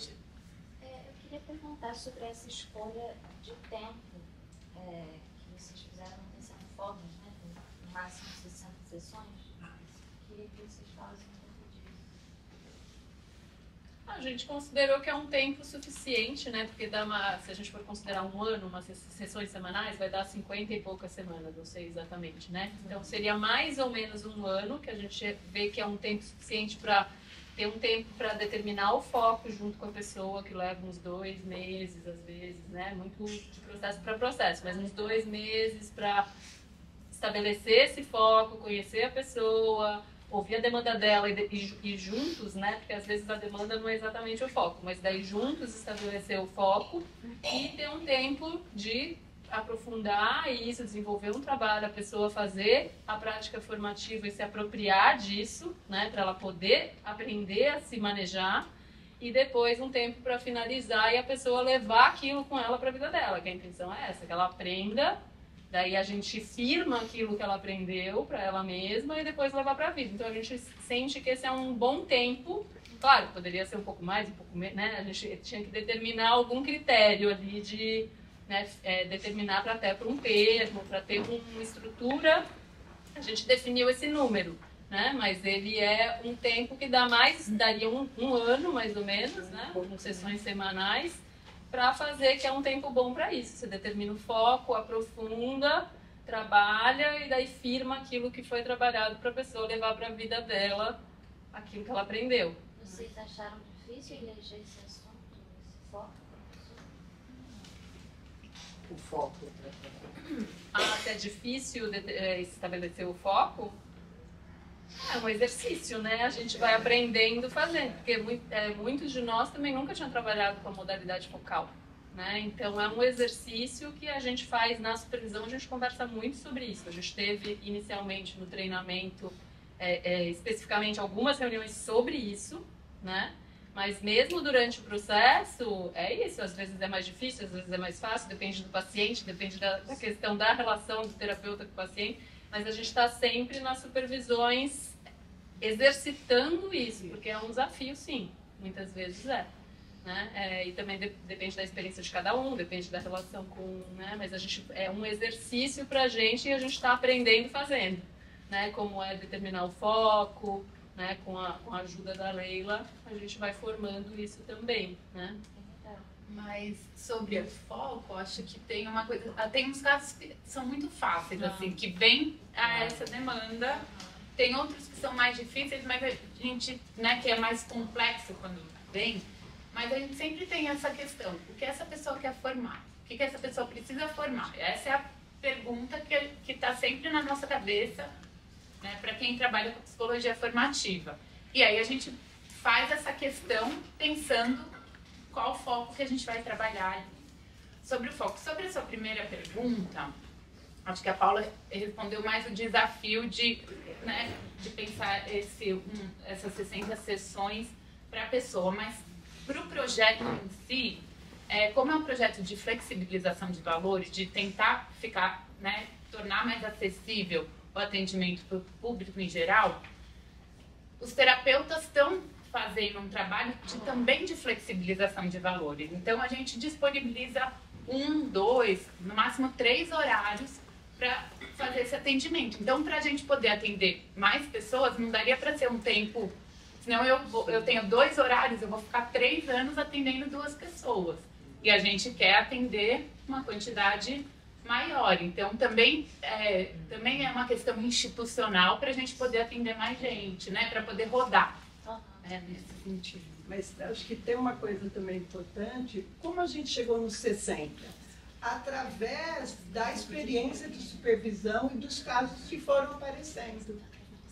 queria perguntar sobre essa escolha de tempo que vocês fizeram nessa reforma, né? No máximo 60 sessões. Queria que vocês falassem um pouco disso. A gente considerou que é um tempo suficiente, né? Porque se a gente for considerar um ano, umas sessões semanais, vai dar 50 e poucas semanas, não sei exatamente, né? Então seria mais ou menos um ano, que a gente vê que é um tempo suficiente para ter um tempo para determinar o foco junto com a pessoa, que leva uns 2 meses, às vezes, né? Muito de processo para processo, mas uns 2 meses para estabelecer esse foco, conhecer a pessoa, ouvir a demanda dela e juntos, né? Porque às vezes a demanda não é exatamente o foco, mas daí juntos estabelecer o foco e ter um tempo de aprofundar isso, desenvolver um trabalho, a pessoa fazer a prática formativa e se apropriar disso, né? Para ela poder aprender a se manejar e depois um tempo para finalizar e a pessoa levar aquilo com ela para a vida dela, que a intenção é essa, que ela aprenda. Daí a gente firma aquilo que ela aprendeu para ela mesma e depois levar para a vida. Então a gente sente que esse é um bom tempo. Claro, poderia ser um pouco mais, um pouco menos, né? A gente tinha que determinar algum critério ali de, né, determinar até para um termo, para ter uma estrutura. A gente definiu esse número, né? Mas ele é um tempo que daria um ano mais ou menos, né? Com sessões semanais, para fazer que é um tempo bom para isso. Você determina o foco, aprofunda, trabalha e daí firma aquilo que foi trabalhado para a pessoa levar para a vida dela aquilo que ela aprendeu. Vocês acharam difícil eleger esse assunto, esse foco? O foco. Se é difícil estabelecer o foco, é um exercício, né? A gente vai aprendendo fazendo, porque muitos de nós também nunca tinham trabalhado com a modalidade focal, né? Então é um exercício que a gente faz na supervisão, a gente conversa muito sobre isso. A gente teve inicialmente no treinamento especificamente algumas reuniões sobre isso, né? Mas mesmo durante o processo, é isso. Às vezes é mais difícil, às vezes é mais fácil, depende do paciente, depende da questão da relação do terapeuta com o paciente. Mas a gente está sempre nas supervisões exercitando isso, porque é um desafio, sim. Muitas vezes né? E também depende da experiência de cada um, depende da relação com... Né? Mas é um exercício para a gente e a gente está aprendendo fazendo. Né? Como é determinar o foco, né? Com a ajuda da Leila, a gente vai formando isso também, né? Mas sobre o foco, acho que tem uma coisa... Tem uns casos que são muito fáceis, assim, que vem a essa demanda. Tem outros que são mais difíceis, mas a gente, né, que é mais complexo quando vem. Mas a gente sempre tem essa questão. O que essa pessoa quer formar? O que essa pessoa precisa formar? Essa é a pergunta que está sempre na nossa cabeça, né, para quem trabalha com psicologia formativa. E aí a gente faz essa questão pensando qual o foco que a gente vai trabalhar ali. Sobre o foco. Sobre a sua primeira pergunta, acho que a Paula respondeu mais o desafio de pensar essas 60 sessões para a pessoa, mas para o projeto em si, como é um projeto de flexibilização de valores, de tentar ficar, né, tornar mais acessível o atendimento para o público em geral, os terapeutas estão fazendo um trabalho também de flexibilização de valores. Então, a gente disponibiliza 1, 2, no máximo 3 horários para fazer esse atendimento. Então, para a gente poder atender mais pessoas, não daria para ser um tempo... Senão eu tenho 2 horários, eu vou ficar 3 anos atendendo 2 pessoas. E a gente quer atender uma quantidade maior. Então, também é uma questão institucional para a gente poder atender mais gente, né? Para poder rodar. Nesse sentido. Mas acho que tem uma coisa também importante, como a gente chegou nos 60? Através da experiência de supervisão e dos casos que foram aparecendo.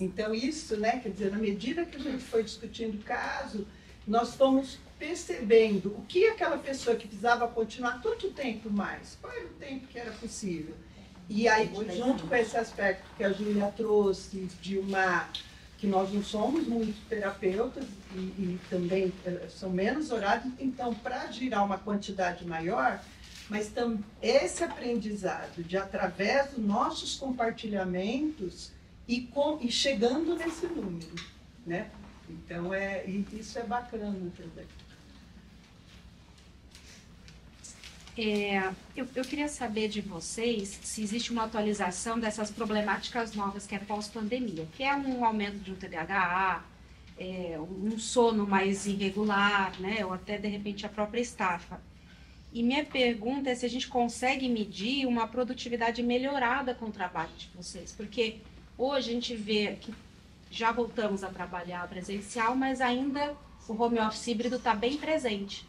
Então isso, né, quer dizer, na medida que a gente foi discutindo o caso, nós fomos percebendo o que aquela pessoa que precisava continuar tanto tempo mais, qual era o tempo que era possível. E aí, junto com esse aspecto que a Júlia trouxe, que nós não somos muito terapeutas e também são menos horários, então, para girar uma quantidade maior, mas esse aprendizado de, através dos nossos compartilhamentos, e chegando nesse número, né? Então, isso é bacana também. Eu queria saber de vocês se existe uma atualização dessas problemáticas novas que é pós-pandemia, que é um aumento de um TDAH, um sono mais irregular, né? Ou até, de repente, a própria estafa. E minha pergunta é se a gente consegue medir uma produtividade melhorada com o trabalho de vocês, porque hoje a gente vê que já voltamos a trabalhar presencial, mas ainda o home office híbrido está bem presente.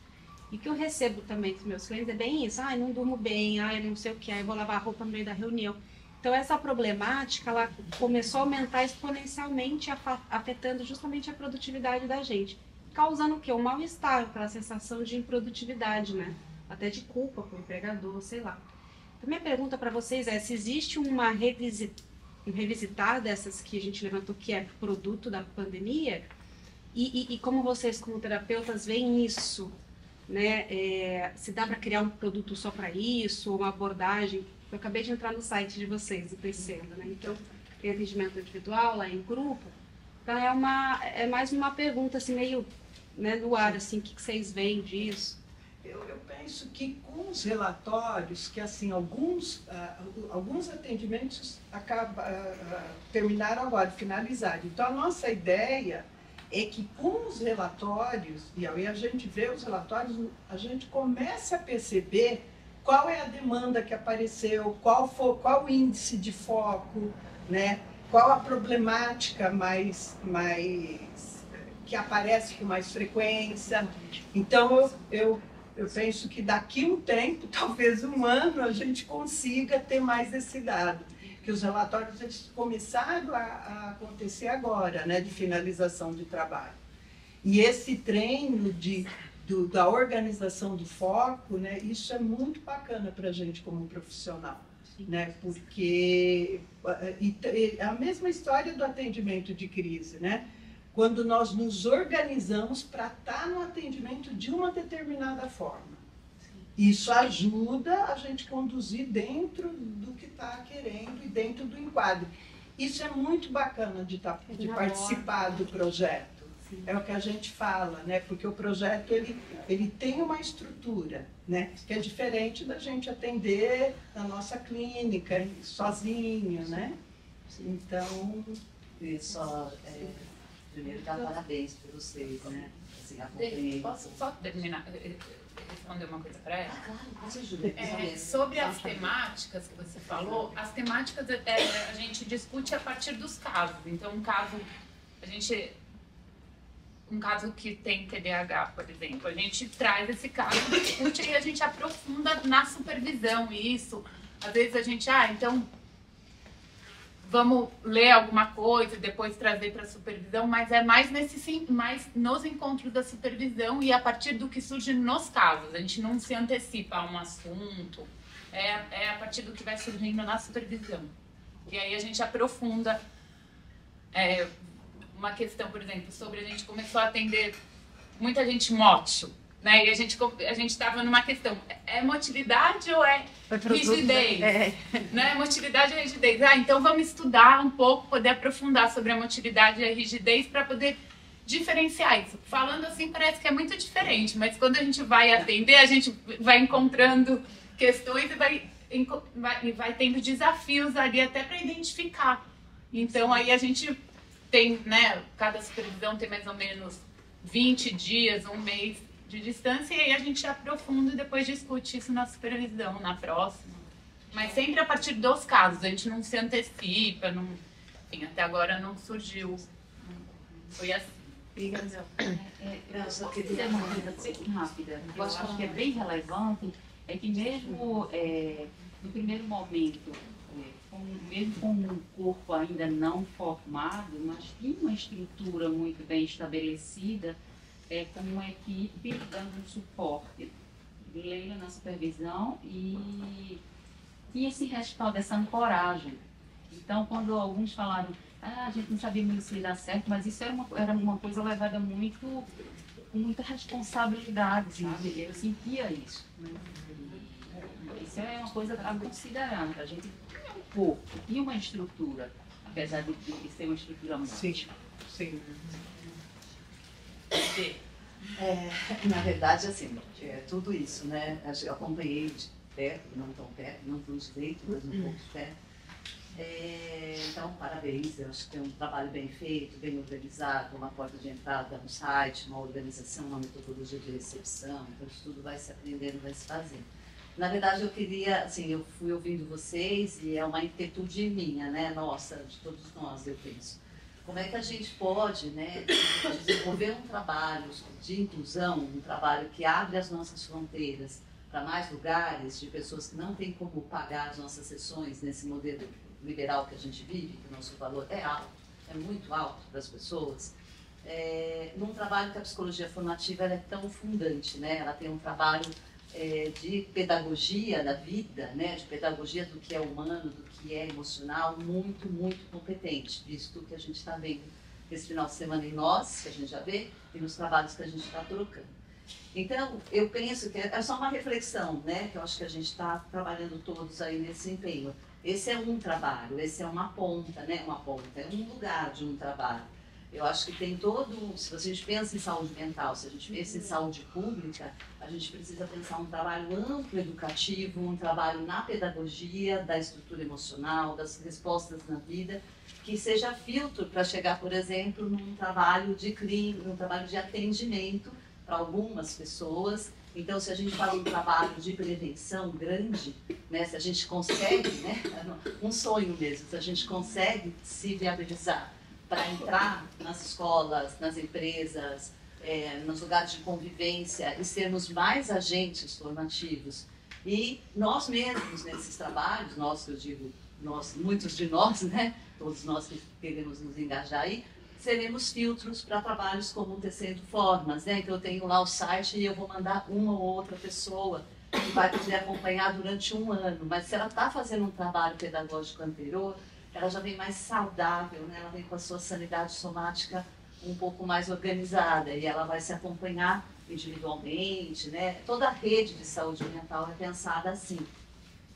E o que eu recebo também dos meus clientes é bem isso. Não durmo bem, não sei o que, eu vou lavar a roupa no meio da reunião. Então, essa problemática, ela começou a aumentar exponencialmente, afetando justamente a produtividade da gente. Causando o quê? Um mal-estar, aquela sensação de improdutividade, né? Até de culpa para o empregador, sei lá. Então, minha pergunta para vocês é se existe um revisitar dessas que a gente levantou, que é produto da pandemia, e como vocês, como terapeutas, veem isso, né? Se dá para criar um produto só para isso, uma abordagem. Eu acabei de entrar no site de vocês, do Crescendo, né? Então, tem atendimento individual lá em grupo. Então, é mais uma pergunta, assim, meio, né, no ar, assim, o que vocês veem disso? Eu penso que com os relatórios, que assim, alguns atendimentos terminaram agora, finalizaram. Então, a nossa ideia é que com os relatórios, e aí a gente vê os relatórios, a gente começa a perceber qual é a demanda que apareceu, qual o índice de foco, né? Qual a problemática mais que aparece com mais frequência. Então, eu penso que daqui um tempo, talvez um ano, a gente consiga ter mais esse dado. Que os relatórios eles começaram a acontecer agora, né, de finalização de trabalho. E esse treino da organização do foco, né, isso é muito bacana para a gente como profissional. Né, porque a mesma história do atendimento de crise, né? Quando nós nos organizamos para estar no atendimento de uma determinada forma. Isso ajuda a gente conduzir dentro do que está querendo e dentro do enquadro. Isso é muito bacana de participar do projeto. Sim. É o que a gente fala, né? Porque o projeto ele tem uma estrutura, né? Que é diferente da gente atender na nossa clínica, sozinho, né? Então... Primeiro, dar parabéns para vocês, né? Assim, posso só terminar? Responder uma coisa para ela? Claro, pode ajudar. Sobre as temáticas que você falou, as temáticas a gente discute a partir dos casos. Então, um caso que tem TDAH, por exemplo, a gente traz esse caso, discute e a gente aprofunda na supervisão isso. Às vezes a gente, então vamos ler alguma coisa e depois trazer para a supervisão, mas é mais mais nos encontros da supervisão e a partir do que surge nos casos. A gente não se antecipa a um assunto, é a partir do que vai surgindo na supervisão. E aí a gente aprofunda uma questão, por exemplo, sobre a gente começou a atender muita gente mótil. né? E a gente estava numa questão, é motilidade ou é rigidez? Né? Motilidade ou rigidez? Então vamos estudar um pouco, poder aprofundar sobre a motilidade e a rigidez para poder diferenciar isso. Falando assim parece que é muito diferente, mas quando a gente vai atender, a gente vai encontrando questões e vai tendo desafios ali até para identificar. Então aí a gente tem, né, cada supervisão tem mais ou menos 20 dias, um mês de distância, e aí a gente aprofunda e depois discute isso na supervisão, na próxima. Mas sempre a partir dos casos, a gente não se antecipa, não, enfim, até agora não surgiu. Foi assim. Eu só queria dizer uma coisa bem rápida. Eu acho que é bem relevante, é que mesmo no primeiro momento, mesmo com um corpo ainda não formado, mas tinha uma estrutura muito bem estabelecida, com uma equipe dando um suporte. Leila na supervisão e tinha esse respaldo, essa ancoragem. Então, quando alguns falaram, a gente não sabia muito se ia dar certo, mas isso era uma coisa levada com muita responsabilidade, sabe? Eu sentia isso. Isso é uma coisa a considerar, né? A gente tinha um corpo, tinha uma estrutura, apesar de ser uma estrutura muito. Sim. Na verdade, assim, tudo isso, né? Eu acompanhei de perto, não tão perto, não tão direito, mas um pouco de perto. Então, parabéns, eu acho que tem um trabalho bem feito, bem organizado, uma porta de entrada, um site, uma organização, uma metodologia de recepção, então isso tudo vai se aprendendo, vai se fazendo. Na verdade, eu queria, assim, eu fui ouvindo vocês e é uma inquietude minha, né, nossa, de todos nós, eu penso. Como é que a gente pode, né, desenvolver um trabalho de inclusão, um trabalho que abre as nossas fronteiras para mais lugares, de pessoas que não têm como pagar as nossas sessões nesse modelo liberal que a gente vive, que o nosso valor é alto, é muito alto para as pessoas, num trabalho que a psicologia formativa ela é tão fundante, né? Ela tem um trabalho de pedagogia da vida, né? De pedagogia do que é humano, do que é emocional, muito, muito competente, visto que a gente está vendo esse final de semana em nós, que a gente já vê, e nos trabalhos que a gente está trocando. Então, eu penso que é só uma reflexão, né? Que eu acho que a gente está trabalhando todos aí nesse empenho. Esse é um trabalho, esse é uma ponta, né? Uma ponta, é um lugar de um trabalho. Eu acho que tem todo, se a gente pensa em saúde mental, se a gente pensa em saúde pública, a gente precisa pensar um trabalho amplo educativo, um trabalho na pedagogia, da estrutura emocional, das respostas na vida, que seja filtro para chegar, por exemplo, num trabalho de clínica, num trabalho de atendimento para algumas pessoas. Então, se a gente fala um trabalho de prevenção grande, né, se a gente consegue, né, um sonho mesmo, se a gente consegue se viabilizar para entrar nas escolas, nas empresas, nos lugares de convivência e sermos mais agentes formativos. E nós mesmos, nesses trabalhos, nós, eu digo, nós, muitos de nós, né, todos nós que queremos nos engajar aí, seremos filtros para trabalhos como Tecendo Formas, né? Então eu tenho lá o site e eu vou mandar uma ou outra pessoa que vai poder acompanhar durante um ano, mas se ela está fazendo um trabalho pedagógico anterior, ela já vem mais saudável, né? Ela vem com a sua sanidade somática um pouco mais organizada e ela vai se acompanhar individualmente, né? Toda a rede de saúde mental é pensada assim.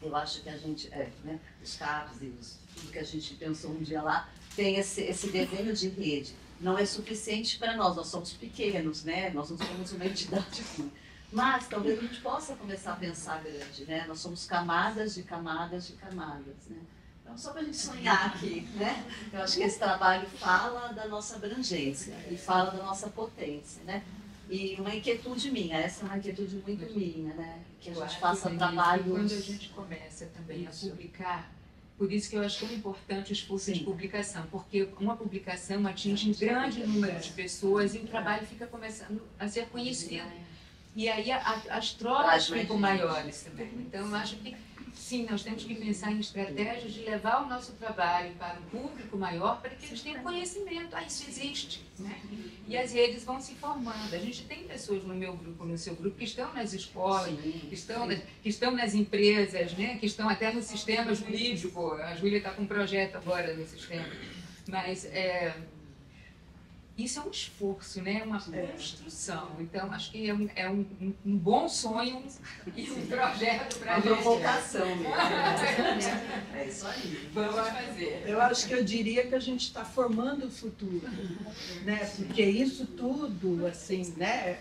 Eu acho que a gente, né? Os CAPs e tudo que a gente pensou um dia lá, tem esse desenho de rede. Não é suficiente para nós somos pequenos, né? Nós não somos uma entidade ruim. Mas talvez a gente possa começar a pensar grande, né? Nós somos camadas de camadas de camadas, né? Então, só para a gente sonhar aqui, né? Eu acho que esse trabalho fala da nossa abrangência e fala da nossa potência, né? E uma inquietude minha, essa é uma inquietude muito minha, né? Que a gente faça trabalhos... Quando a gente começa também a publicar, por isso que eu acho tão importante o esforço de publicação, porque uma publicação atinge um grande número de pessoas e o trabalho fica começando a ser conhecido. E aí as trocas ficam maiores também. Então, eu acho que, sim, nós temos que pensar em estratégias de levar o nosso trabalho para um público maior, para que eles tenham conhecimento. Isso existe, né? E as redes vão se formando. A gente tem pessoas no meu grupo, no seu grupo, que estão nas escolas, que estão nas empresas, né? Que estão até no sistema jurídico. A Júlia está com um projeto agora no sistema. Mas isso é um esforço, né? Uma construção. Então, acho que é um bom sonho e um projeto para a gente. Uma vocação mesmo. É isso aí. Vamos fazer. Eu acho que eu diria que a gente está formando o futuro, né? Porque isso tudo, assim, né?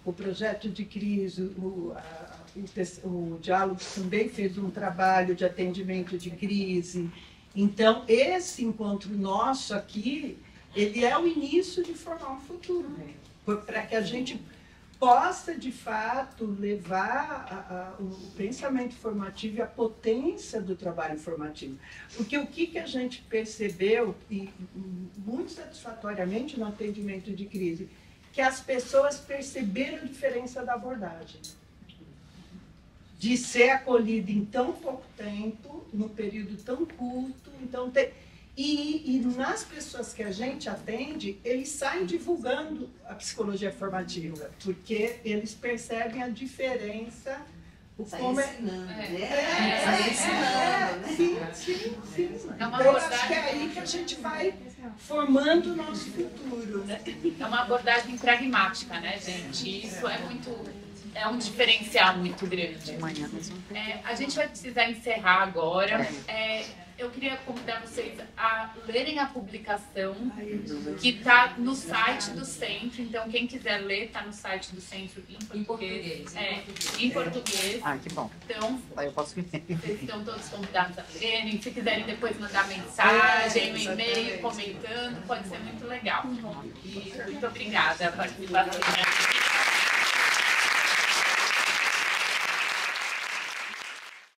O projeto de crise, o Diálogo também fez um trabalho de atendimento de crise. Então, esse encontro nosso aqui, ele é o início de formar um futuro, né? Para que a gente possa, de fato, levar o pensamento formativo e a potência do trabalho formativo. Porque o que a gente percebeu, e muito satisfatoriamente no atendimento de crise, que as pessoas perceberam a diferença da abordagem. De ser acolhido em tão pouco tempo, num período tão curto. Então, e nas pessoas que a gente atende, eles saem divulgando a psicologia formativa, porque eles percebem a diferença. Como ensinando, né? Sim. É uma Então, eu acho abordagem- que é aí que a gente vai formando o nosso futuro, né? É uma abordagem pragmática, né, gente? Isso é um diferencial muito grande. A gente vai precisar encerrar agora. Eu queria convidar vocês a lerem a publicação que está no site do centro. Então, quem quiser ler, está no site do centro em português. Em português. Ah, que bom. Então, Aí eu posso ler. vocês estão todos convidados a lerem. Se quiserem depois mandar mensagem, um e-mail comentando, pode ser muito legal. E muito obrigada a participação.